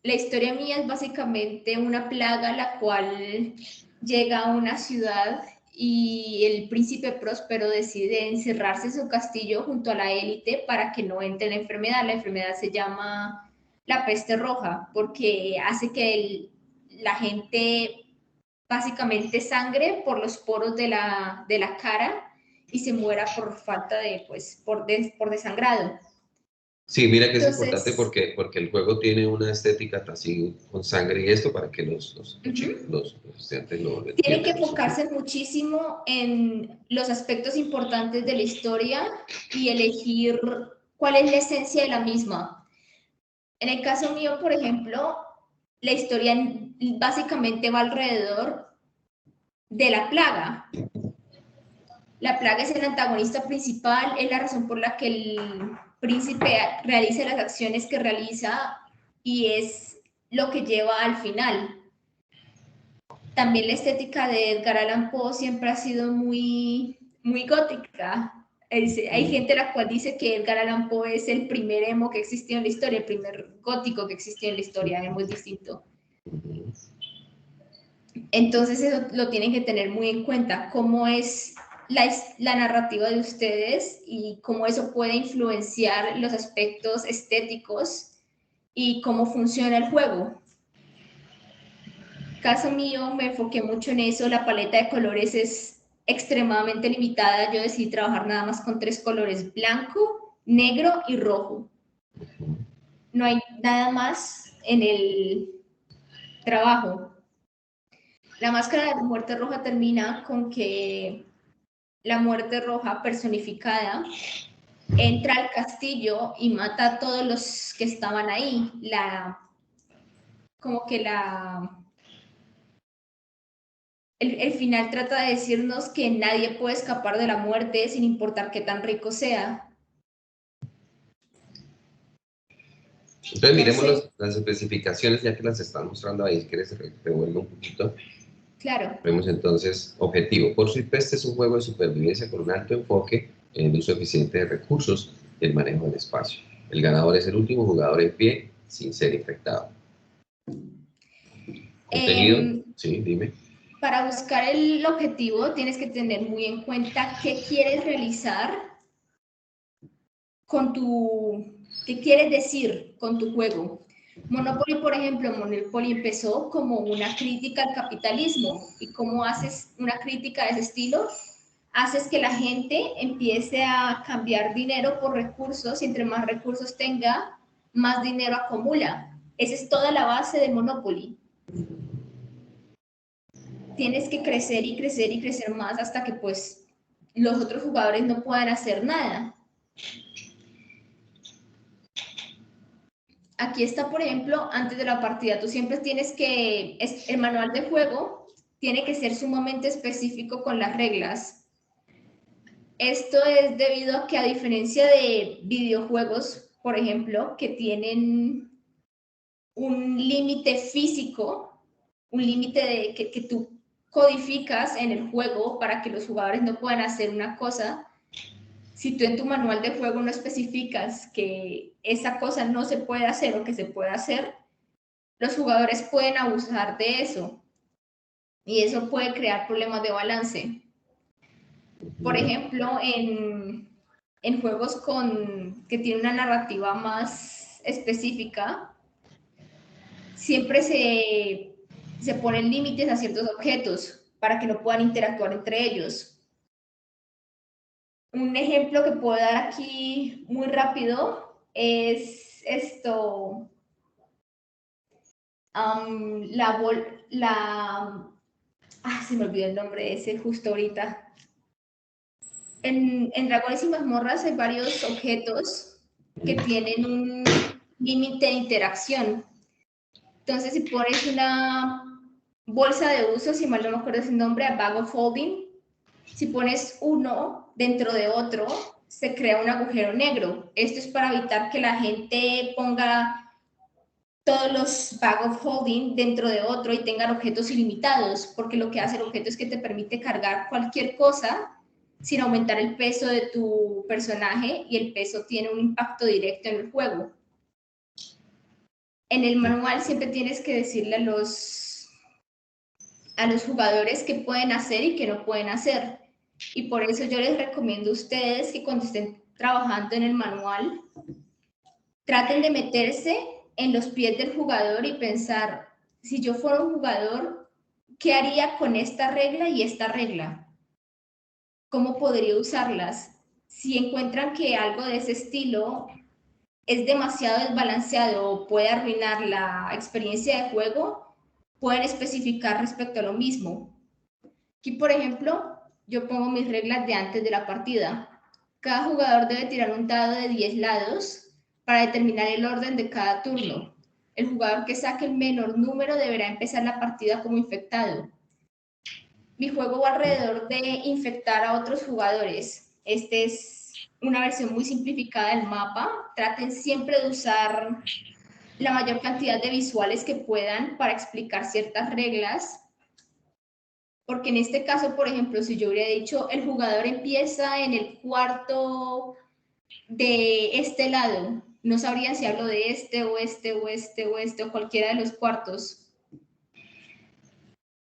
la historia mía es básicamente una plaga la cual llega a una ciudad y el príncipe Próspero decide encerrarse en su castillo junto a la élite para que no entre la enfermedad. La enfermedad se llama la peste roja porque hace que la gente básicamente sangre por los poros de la cara y se muera por falta de, pues, por desangrado. Sí, mira que entonces, es importante porque el juego tiene una estética así con sangre y esto para que los estudiantes lo entiendan. Tienen que enfocarse muchísimo en los aspectos importantes de la historia y elegir cuál es la esencia de la misma. En el caso mío, por ejemplo, la historia básicamente va alrededor de la plaga. La plaga es el antagonista principal, es la razón por la que el príncipe realiza las acciones que realiza y es lo que lleva al final. También la estética de Edgar Allan Poe siempre ha sido muy, muy gótica. Hay gente la cual dice que Edgar Allan Poe es el primer emo que existió en la historia, el primer gótico que existió en la historia, es muy distinto. Entonces eso lo tienen que tener muy en cuenta, cómo es la narrativa de ustedes y cómo eso puede influenciar los aspectos estéticos y cómo funciona el juego. Caso mío, me enfoqué mucho en eso, la paleta de colores es extremadamente limitada, yo decidí trabajar nada más con 3 colores, blanco, negro y rojo. No hay nada más en el trabajo. La Máscara de la Muerte Roja termina con que la Muerte Roja personificada entra al castillo y mata a todos los que estaban ahí. El final trata de decirnos que nadie puede escapar de la muerte sin importar qué tan rico sea. Entonces miremos las especificaciones ya que las están mostrando ahí, si quieres revuelvo un poquito. Claro. Vemos entonces, objetivo. Por Sweet Pest es un juego de supervivencia con un alto enfoque en el uso eficiente de recursos y el manejo del espacio. El ganador es el último jugador en pie sin ser infectado. ¿Contenido? Sí, dime. Para buscar el objetivo tienes que tener muy en cuenta qué quieres realizar qué quieres decir con tu juego. Monopoly, por ejemplo, Monopoly empezó como una crítica al capitalismo. ¿Y cómo haces una crítica de ese estilo? Haces que la gente empiece a cambiar dinero por recursos y entre más recursos tenga, más dinero acumula. Esa es toda la base de Monopoly. Tienes que crecer y crecer y crecer más hasta que pues los otros jugadores no puedan hacer nada. Aquí está, por ejemplo, antes de la partida, tú siempre tienes que, el manual de juego tiene que ser sumamente específico con las reglas. Esto es debido a que a diferencia de videojuegos, por ejemplo, que tienen un límite físico, un límite que tú codificas en el juego para que los jugadores no puedan hacer una cosa, si tú en tu manual de juego no especificas que esa cosa no se puede hacer o que se puede hacer, los jugadores pueden abusar de eso y eso puede crear problemas de balance. Por ejemplo, en juegos que tienen una narrativa más específica, siempre se ponen límites a ciertos objetos para que no puedan interactuar entre ellos. Un ejemplo que puedo dar aquí muy rápido es esto, se me olvidó el nombre de ese justo ahorita. En Dragones y Mazmorras hay varios objetos que tienen un límite de interacción. Entonces, si pones una bolsa de uso, si mal no me acuerdo el nombre, a bag of holding, si pones uno dentro de otro, se crea un agujero negro. Esto es para evitar que la gente ponga todos los bag of holding dentro de otro y tengan objetos ilimitados, porque lo que hace el objeto es que te permite cargar cualquier cosa sin aumentar el peso de tu personaje, y el peso tiene un impacto directo en el juego. En el manual siempre tienes que decirle a los jugadores qué pueden hacer y qué no pueden hacer. Y por eso yo les recomiendo a ustedes que cuando estén trabajando en el manual, traten de meterse en los pies del jugador y pensar, si yo fuera un jugador, ¿qué haría con esta regla y esta regla? ¿Cómo podría usarlas? Si encuentran que algo de ese estilo es demasiado desbalanceado o puede arruinar la experiencia de juego, pueden especificar respecto a lo mismo. Aquí, por ejemplo, yo pongo mis reglas de antes de la partida. Cada jugador debe tirar un dado de 10 lados para determinar el orden de cada turno. El jugador que saque el menor número deberá empezar la partida como infectado. Mi juego va alrededor de infectar a otros jugadores. Este es una versión muy simplificada del mapa. Traten siempre de usar la mayor cantidad de visuales que puedan para explicar ciertas reglas, porque en este caso, por ejemplo, si yo hubiera dicho el jugador empieza en el cuarto de este lado, no sabrían si hablo de este o este o este o este o cualquiera de los cuartos.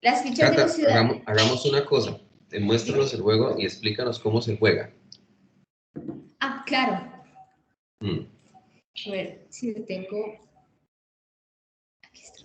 Las fichas de los ciudadanos. Hagamos una cosa, muéstranos el juego y explícanos cómo se juega. Ah, claro. A ver si tengo. Aquí está.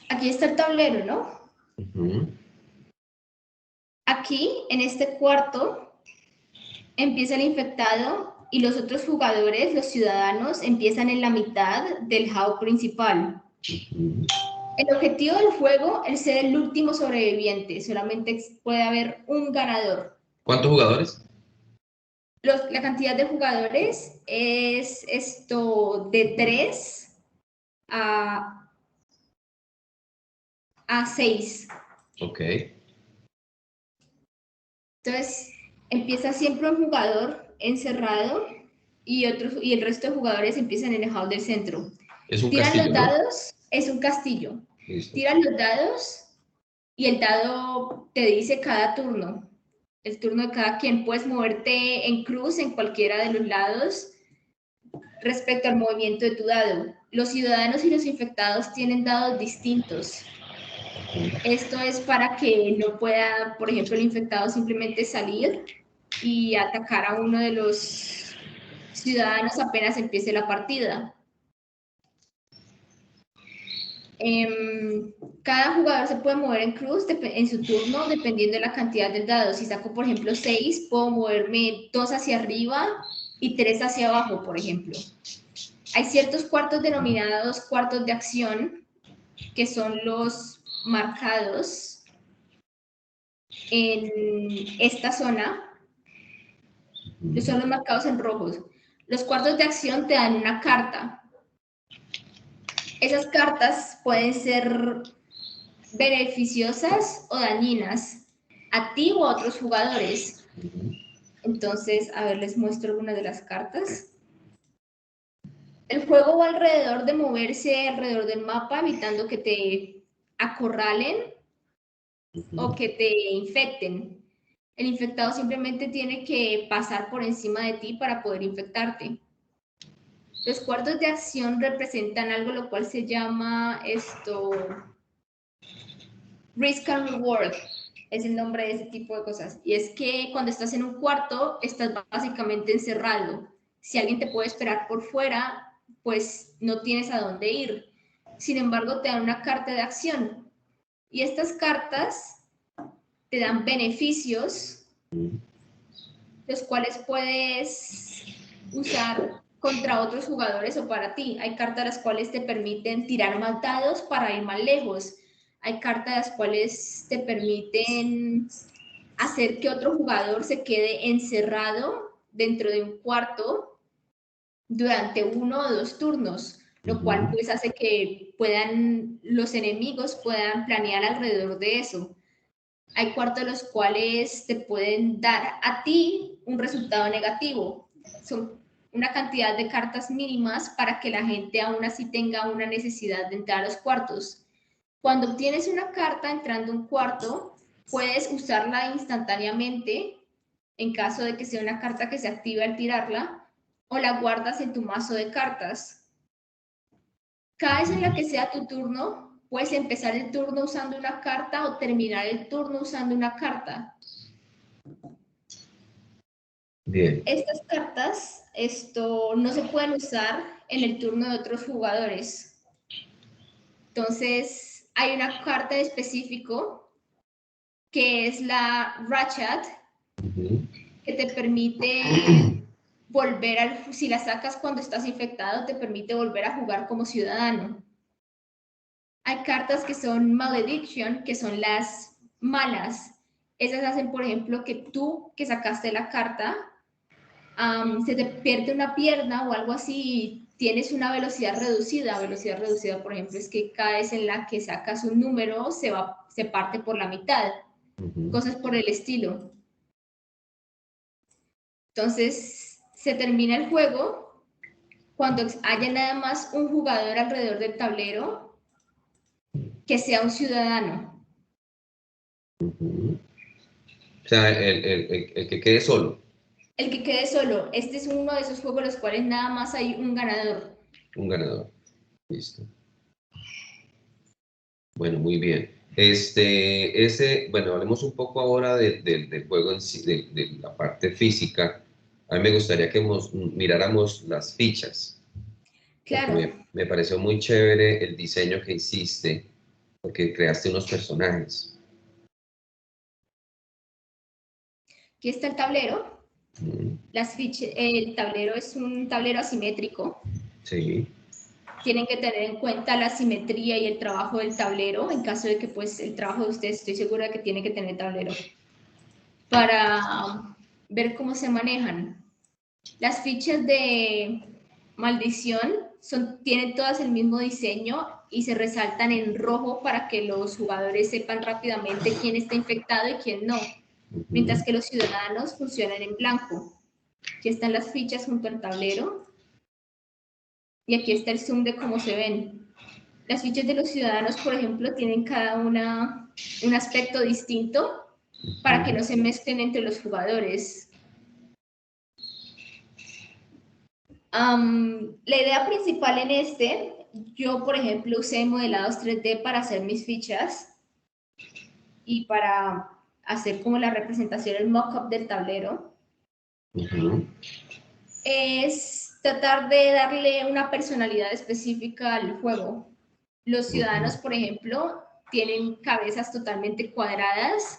Aquí está el tablero, ¿no? Aquí, en este cuarto, empieza el infectado y los otros jugadores, los ciudadanos, empiezan en la mitad del hub principal. El objetivo del juego es ser el último sobreviviente. Solamente puede haber un ganador. ¿Cuántos jugadores? La cantidad de jugadores es esto de 3 a 6. Ok. Entonces, empieza siempre un jugador encerrado y el resto de jugadores empiezan en el hall del centro. Es un Tiran castillo, los dados, ¿no? Es un castillo. Listo. Tiran los dados y el dado te dice cada turno. El turno de cada quien. Puedes moverte en cruz en cualquiera de los lados respecto al movimiento de tu dado. Los ciudadanos y los infectados tienen dados distintos. Esto es para que no pueda, por ejemplo, el infectado simplemente salir y atacar a uno de los ciudadanos apenas empiece la partida. Cada jugador se puede mover en cruz en su turno dependiendo de la cantidad de dados. Si saco, por ejemplo, 6, puedo moverme 2 hacia arriba y 3 hacia abajo, por ejemplo. Hay ciertos cuartos denominados cuartos de acción, que son los marcados en esta zona. Son los marcados en rojos. Los cuartos de acción te dan una carta. Esas cartas pueden ser beneficiosas o dañinas a ti o a otros jugadores. Entonces, a ver, les muestro algunas de las cartas. El juego va alrededor de moverse alrededor del mapa, evitando que te acorralen o que te infecten. El infectado simplemente tiene que pasar por encima de ti para poder infectarte. Los cuartos de acción representan algo lo cual se llama Risk and Reward, es el nombre de ese tipo de cosas. Y es que cuando estás en un cuarto, estás básicamente encerrado. Si alguien te puede esperar por fuera, pues no tienes a dónde ir. Sin embargo, te dan una carta de acción. Y estas cartas te dan beneficios, los cuales puedes usar contra otros jugadores o para ti. Hay cartas las cuales te permiten tirar más dados para ir más lejos. Hay cartas las cuales te permiten hacer que otro jugador se quede encerrado dentro de un cuarto durante 1 o 2 turnos, lo cual pues hace que los enemigos puedan planear alrededor de eso. Hay cuartos los cuales te pueden dar a ti un resultado negativo. Son una cantidad de cartas mínimas para que la gente aún así tenga una necesidad de entrar a los cuartos. Cuando obtienes una carta entrando a un cuarto, puedes usarla instantáneamente en caso de que sea una carta que se active al tirarla, o la guardas en tu mazo de cartas. Cada vez en la que sea tu turno, puedes empezar el turno usando una carta o terminar el turno usando una carta. Bien. Estas cartas no se pueden usar en el turno de otros jugadores. Entonces, hay una carta en específico que es la Ratchet, que te permite si la sacas cuando estás infectado, te permite volver a jugar como ciudadano. Hay cartas que son Malediction, que son las malas. Esas hacen, por ejemplo, que tú que sacaste la carta, se te pierde una pierna o algo así y tienes una velocidad reducida. Velocidad reducida, por ejemplo, es que cada vez en la que sacas un número se parte por la mitad. Cosas por el estilo. Entonces, se termina el juego cuando haya nada más un jugador alrededor del tablero que sea un ciudadano. O sea, el que quede solo. El que quede solo. Este es uno de esos juegos en los cuales nada más hay un ganador. Un ganador. Listo. Bueno, muy bien. Bueno, hablemos un poco ahora del juego en sí, de la parte física. A mí me gustaría que miráramos las fichas, porque Claro. me pareció muy chévere el diseño que hiciste, porque creaste unos personajes. Aquí está el tablero. Mm, El tablero es un tablero asimétrico. sí. Tienen que tener en cuenta la simetría y el trabajo del tablero, en caso de que pues el trabajo de ustedes, estoy segura de que tiene que tener tablero, para ver cómo se manejan. Las fichas de maldición tienen todas el mismo diseño y se resaltan en rojo para que los jugadores sepan rápidamente quién está infectado y quién no, mientras que los ciudadanos funcionan en blanco. Aquí están las fichas junto al tablero y aquí está el zoom de cómo se ven. Las fichas de los ciudadanos, por ejemplo, tienen cada una un aspecto distinto para que no se mezclen entre los jugadores. La idea principal yo por ejemplo usé modelados 3D para hacer mis fichas y para hacer como la representación, el mock-up del tablero. Es tratar de darle una personalidad específica al juego. Los ciudadanos, por ejemplo, tienen cabezas totalmente cuadradas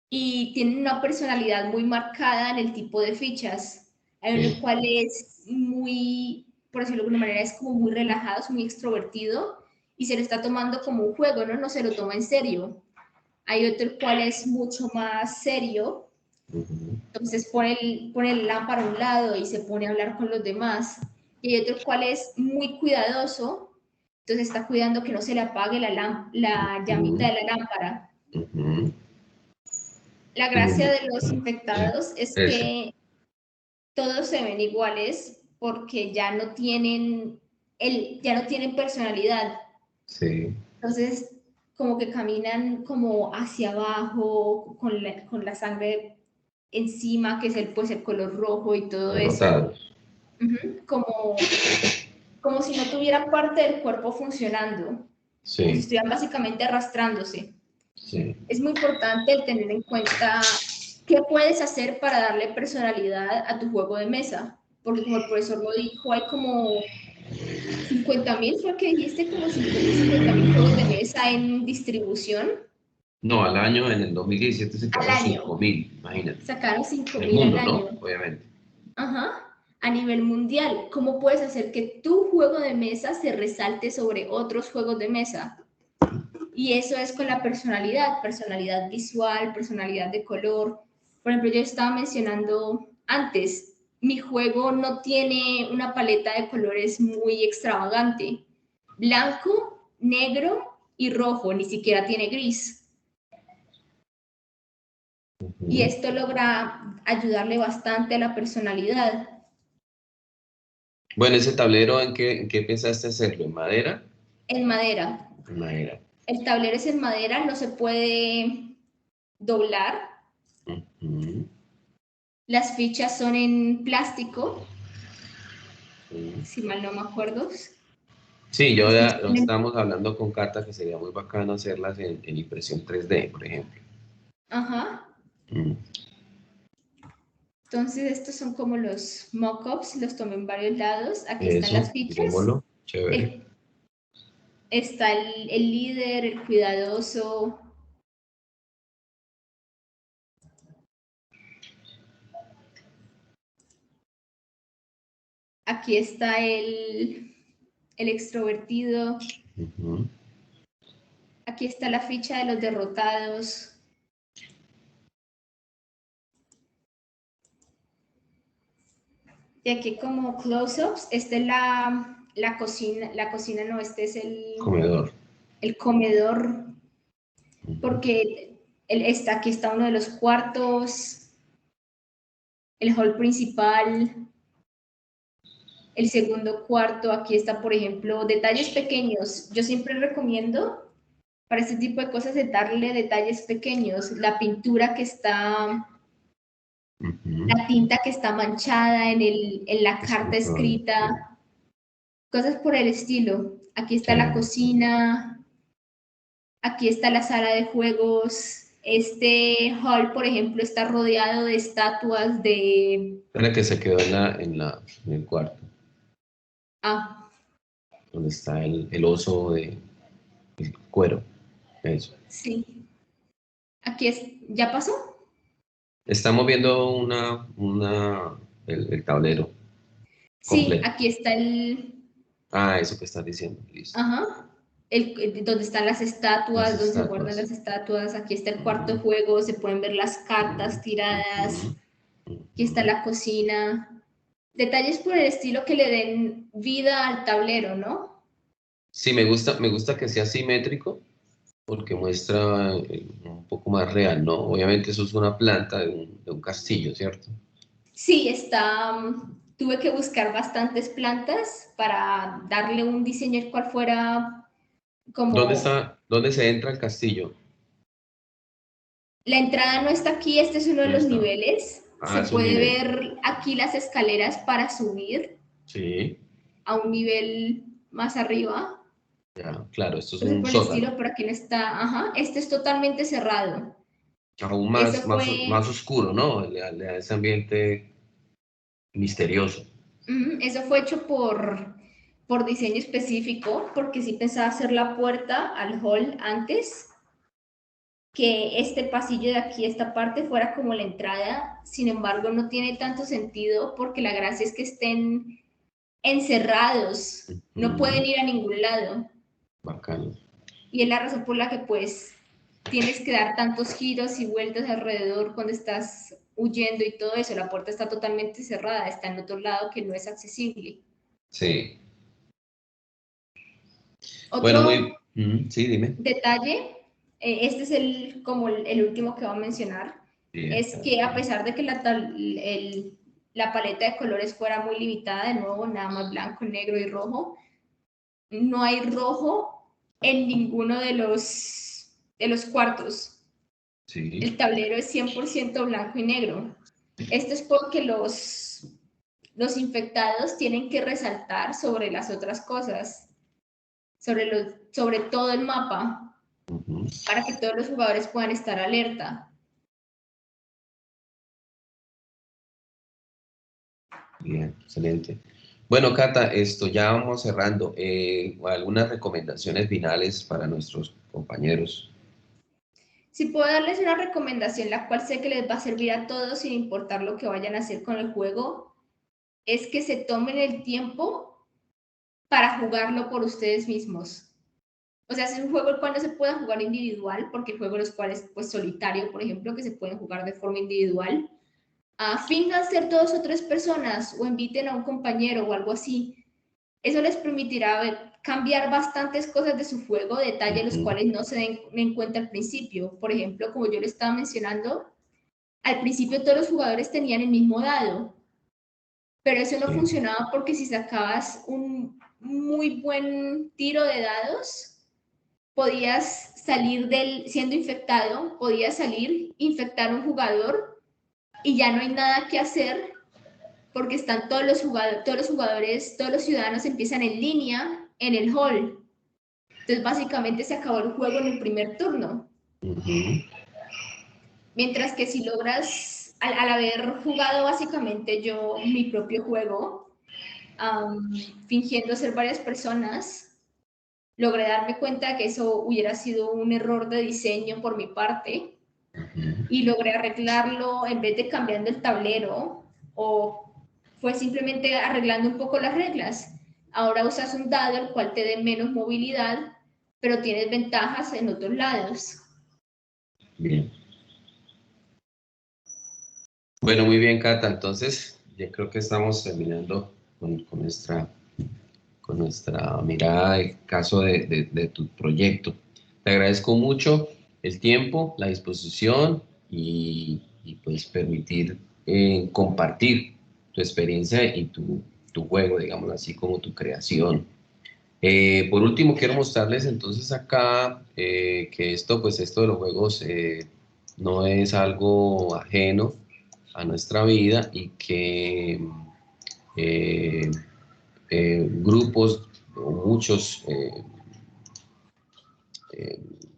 y tienen una personalidad muy marcada en el tipo de fichas. Hay uno cual es muy, por decirlo de alguna manera, es como muy relajado, es muy extrovertido y se lo está tomando como un juego, ¿no? No se lo toma en serio. Hay otro cual es mucho más serio, entonces pone el lámpara a un lado y se pone a hablar con los demás. Y hay otro cual es muy cuidadoso, entonces está cuidando que no se le apague la llamita de la lámpara. La gracia de los infectados es Eso. que todos se ven iguales porque ya no tienen personalidad. Sí. Entonces, como que caminan como hacia abajo, con la sangre encima, que es pues el color rojo y todo eso. Derrotados. Como si no tuvieran parte del cuerpo funcionando, como si Sí, estuvieran básicamente arrastrándose. sí. Es muy importante el tener en cuenta qué puedes hacer para darle personalidad a tu juego de mesa, porque como el profesor lo dijo, hay como 50.000, fue que dijiste, como 50.000 juegos de mesa en distribución. No, al año, en el 2017 se Al quedaron año. 5.000, imagínate. Sacaron En el 5.000 al mundo, año. ¿no? Obviamente. Ajá. A nivel mundial, ¿cómo puedes hacer que tu juego de mesa se resalte sobre otros juegos de mesa? Y eso es con la personalidad visual, personalidad de color. Por ejemplo, yo estaba mencionando antes, mi juego no tiene una paleta de colores muy extravagante. Blanco, negro y rojo, ni siquiera tiene gris. Y esto logra ayudarle bastante a la personalidad. Bueno, ese tablero, en qué pensaste hacerlo? ¿En madera? En madera. En madera. El tablero es en madera, no se puede doblar. Ujú. Las fichas son en plástico, Sí. si mal no me acuerdo. Sí, Las fichas lo son estábamos hablando con Cata que sería muy bacano hacerlas en impresión 3D, por ejemplo. Ajá. Mm. Entonces, estos son como los mock-ups, los tomé en varios lados. Aquí están las Eso, fichas. miremoslo, chévere. Está el líder, el cuidadoso. Aquí está el extrovertido. Ujú. Aquí está la ficha de los derrotados. Y aquí como close-ups, esta es la cocina no, este es Comedor. el comedor, Ujú. porque aquí está uno de los cuartos, el hall principal, el segundo cuarto, aquí está, por ejemplo, detalles pequeños. Yo siempre recomiendo para este tipo de cosas de darle detalles pequeños, la pintura que está, Ujú. la tinta que está manchada en la carta Escritorio, sí. escrita, cosas por el estilo. Aquí está la Chévere. cocina, aquí está la sala de juegos. Este hall, por ejemplo, está rodeado de estatuas de... Era que se quedó en el cuarto, Ah, donde está el oso de el cuero. Eso. sí. Aquí es... ¿Ya pasó? Estamos viendo el tablero Sí, completo. aquí está Ah, eso que estás diciendo, listo. Ajá. Donde están las Las estatuas, donde se guardan estatuas. las estatuas. Aquí está el cuarto de Ujú, juego, se pueden ver las ujú, cartas tiradas. ujú, Aquí está ujú. la cocina. Detalles por el estilo que le den vida al tablero, ¿no? Sí, me gusta que sea simétrico porque muestra un poco más real, ¿no? Obviamente eso es una planta de un castillo, ¿cierto? Sí, está. Tuve que buscar bastantes plantas para darle un diseño el cual fuera como. ¿Dónde se entra al castillo? La entrada no está aquí, este es uno de No los está. niveles. Ah, Se es un puede nivel. ver aquí las escaleras para subir Sí, a un nivel más arriba. ya, claro, esto es Entonces, un por el sótano. estilo, por aquí no está. Ajá, este es totalmente cerrado. Aún Eso más fue, oscuro, ¿no? Le da ese ambiente misterioso. eso fue hecho por diseño específico, porque sí pensaba hacer la puerta al hall antes, que este pasillo de aquí, esta parte, fuera como la entrada. Sin embargo, no tiene tanto sentido porque la gracia es que estén encerrados, no Ujú, pueden ir a ningún lado. bacano. Y es la razón por la que pues tienes que dar tantos giros y vueltas alrededor cuando estás huyendo y todo eso. La puerta está totalmente cerrada, está en otro lado que no es accesible. Sí. Bueno, Otro sí, dime. detalle, este es como el último que voy a mencionar, Bien, es que a tranquilo. pesar de que la paleta de colores fuera muy limitada, de nuevo, nada más blanco, negro y rojo, no hay rojo en ninguno de los cuartos. Sí. El tablero es 100% blanco y negro. Esto es porque los infectados tienen que resaltar sobre las otras cosas, sobre todo el mapa, para que todos los jugadores puedan estar alerta. Bien, excelente. Bueno, Cata, esto ya vamos cerrando. Algunas recomendaciones finales para nuestros compañeros. Si puedo darles una recomendación, la cual sé que les va a servir a todos sin importar lo que vayan a hacer con el juego, es que se tomen el tiempo para jugarlo por ustedes mismos. O sea, es un juego el cual no se puede jugar individual, porque hay juegos los cuales, pues solitario, por ejemplo, que se pueden jugar de forma individual. Finjan ser 2 o 3 personas o inviten a un compañero o algo así. Eso les permitirá cambiar bastantes cosas de su juego, detalles los cuales no se den en cuenta al principio. Por ejemplo, como yo le estaba mencionando, al principio todos los jugadores tenían el mismo dado, pero eso no funcionaba porque si sacabas un muy buen tiro de dados, podías salir siendo infectado, podías salir, infectar a un jugador y ya no hay nada que hacer porque están todos los jugadores, todos los ciudadanos empiezan en línea en el hall. Entonces básicamente se acabó el juego en el primer turno. Mientras que si logras, al haber jugado básicamente yo mi propio juego, fingiendo ser varias personas, logré darme cuenta que eso hubiera sido un error de diseño por mi parte y logré arreglarlo en vez de cambiando el tablero, o fue simplemente arreglando un poco las reglas. Ahora usas un dado el cual te dé menos movilidad, pero tienes ventajas en otros lados. Bien. Bueno, muy bien, Cata. Entonces, ya creo que estamos terminando con nuestra mirada del caso de tu proyecto. Te agradezco mucho el tiempo, la disposición y pues permitir compartir tu experiencia y tu juego, digamos así, como tu creación. Por último, quiero mostrarles entonces acá que esto de los juegos no es algo ajeno a nuestra vida y que grupos o muchos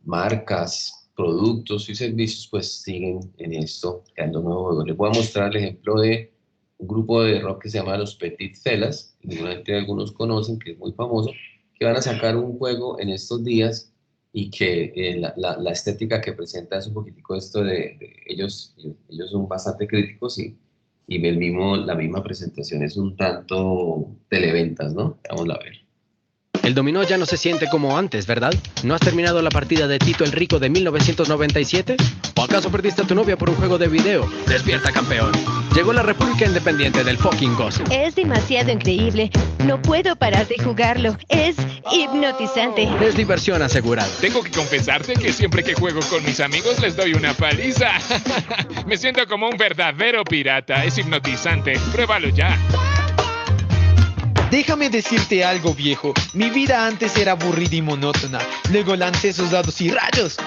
marcas, productos y servicios pues siguen en esto, creando nuevos juegos. Les voy a mostrar el ejemplo de un grupo de rock que se llama Los Petit Felas, que seguramente algunos conocen, que es muy famoso, que van a sacar un juego en estos días y que la estética que presenta es un poquitico esto ellos son bastante críticos y la misma presentación es un tanto televentas, ¿no? Vamos a ver. El dominó ya no se siente como antes, ¿verdad? ¿No has terminado la partida de Tito el Rico de 1997? ¿O acaso perdiste a tu novia por un juego de video? ¡Despierta, campeón! Llegó la República Independiente del fucking gozo. Es demasiado increíble. No puedo parar de jugarlo. Es hipnotizante. Es diversión asegurada. Tengo que confesarte que siempre que juego con mis amigos les doy una paliza. Me siento como un verdadero pirata. Es hipnotizante. Pruébalo ya. Déjame decirte algo, viejo. Mi vida antes era aburrida y monótona. Luego lancé esos dados y rayos.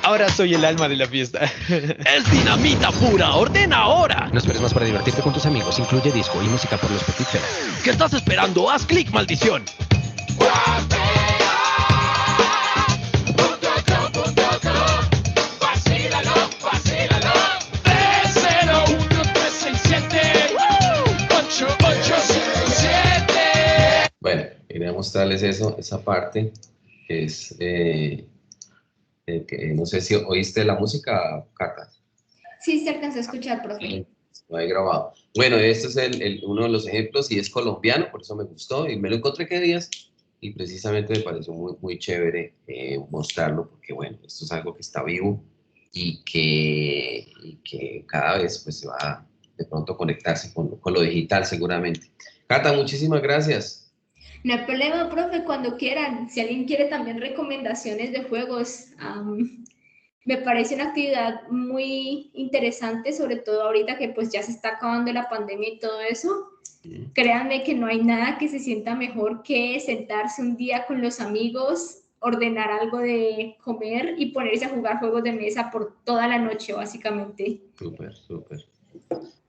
Ahora soy el alma de la fiesta. ¡Es dinamita pura! ¡Ordena ahora! No esperes más para divertirte con tus amigos. Incluye disco y música por Los Petit Felas. ¿Qué estás esperando? ¡Haz clic, maldición! Bueno, quería mostrarles esa parte, que es, que no sé si oíste la música, Cata. Sí, se alcanzó a escuchar, profe. Lo he grabado. Bueno, este es uno de los ejemplos y es colombiano, por eso me gustó y me lo encontré que días y precisamente me pareció muy, muy chévere mostrarlo porque, bueno, esto es algo que está vivo y que cada vez pues se va de pronto a conectarse con lo digital seguramente. Cata, muchísimas gracias. No hay problema, profe, cuando quieran. Si alguien quiere también recomendaciones de juegos, me parece una actividad muy interesante, sobre todo ahorita que pues ya se está acabando la pandemia y todo eso. Créanme que no hay nada que se sienta mejor que sentarse un día con los amigos ordenar algo de comer y ponerse a jugar juegos de mesa por toda la noche, básicamente. Súper, súper.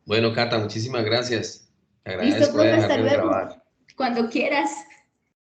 Bueno, Cata, muchísimas gracias. Te Listo, agradezco de profe, hasta dejarme luego. grabar. Cuando quieras.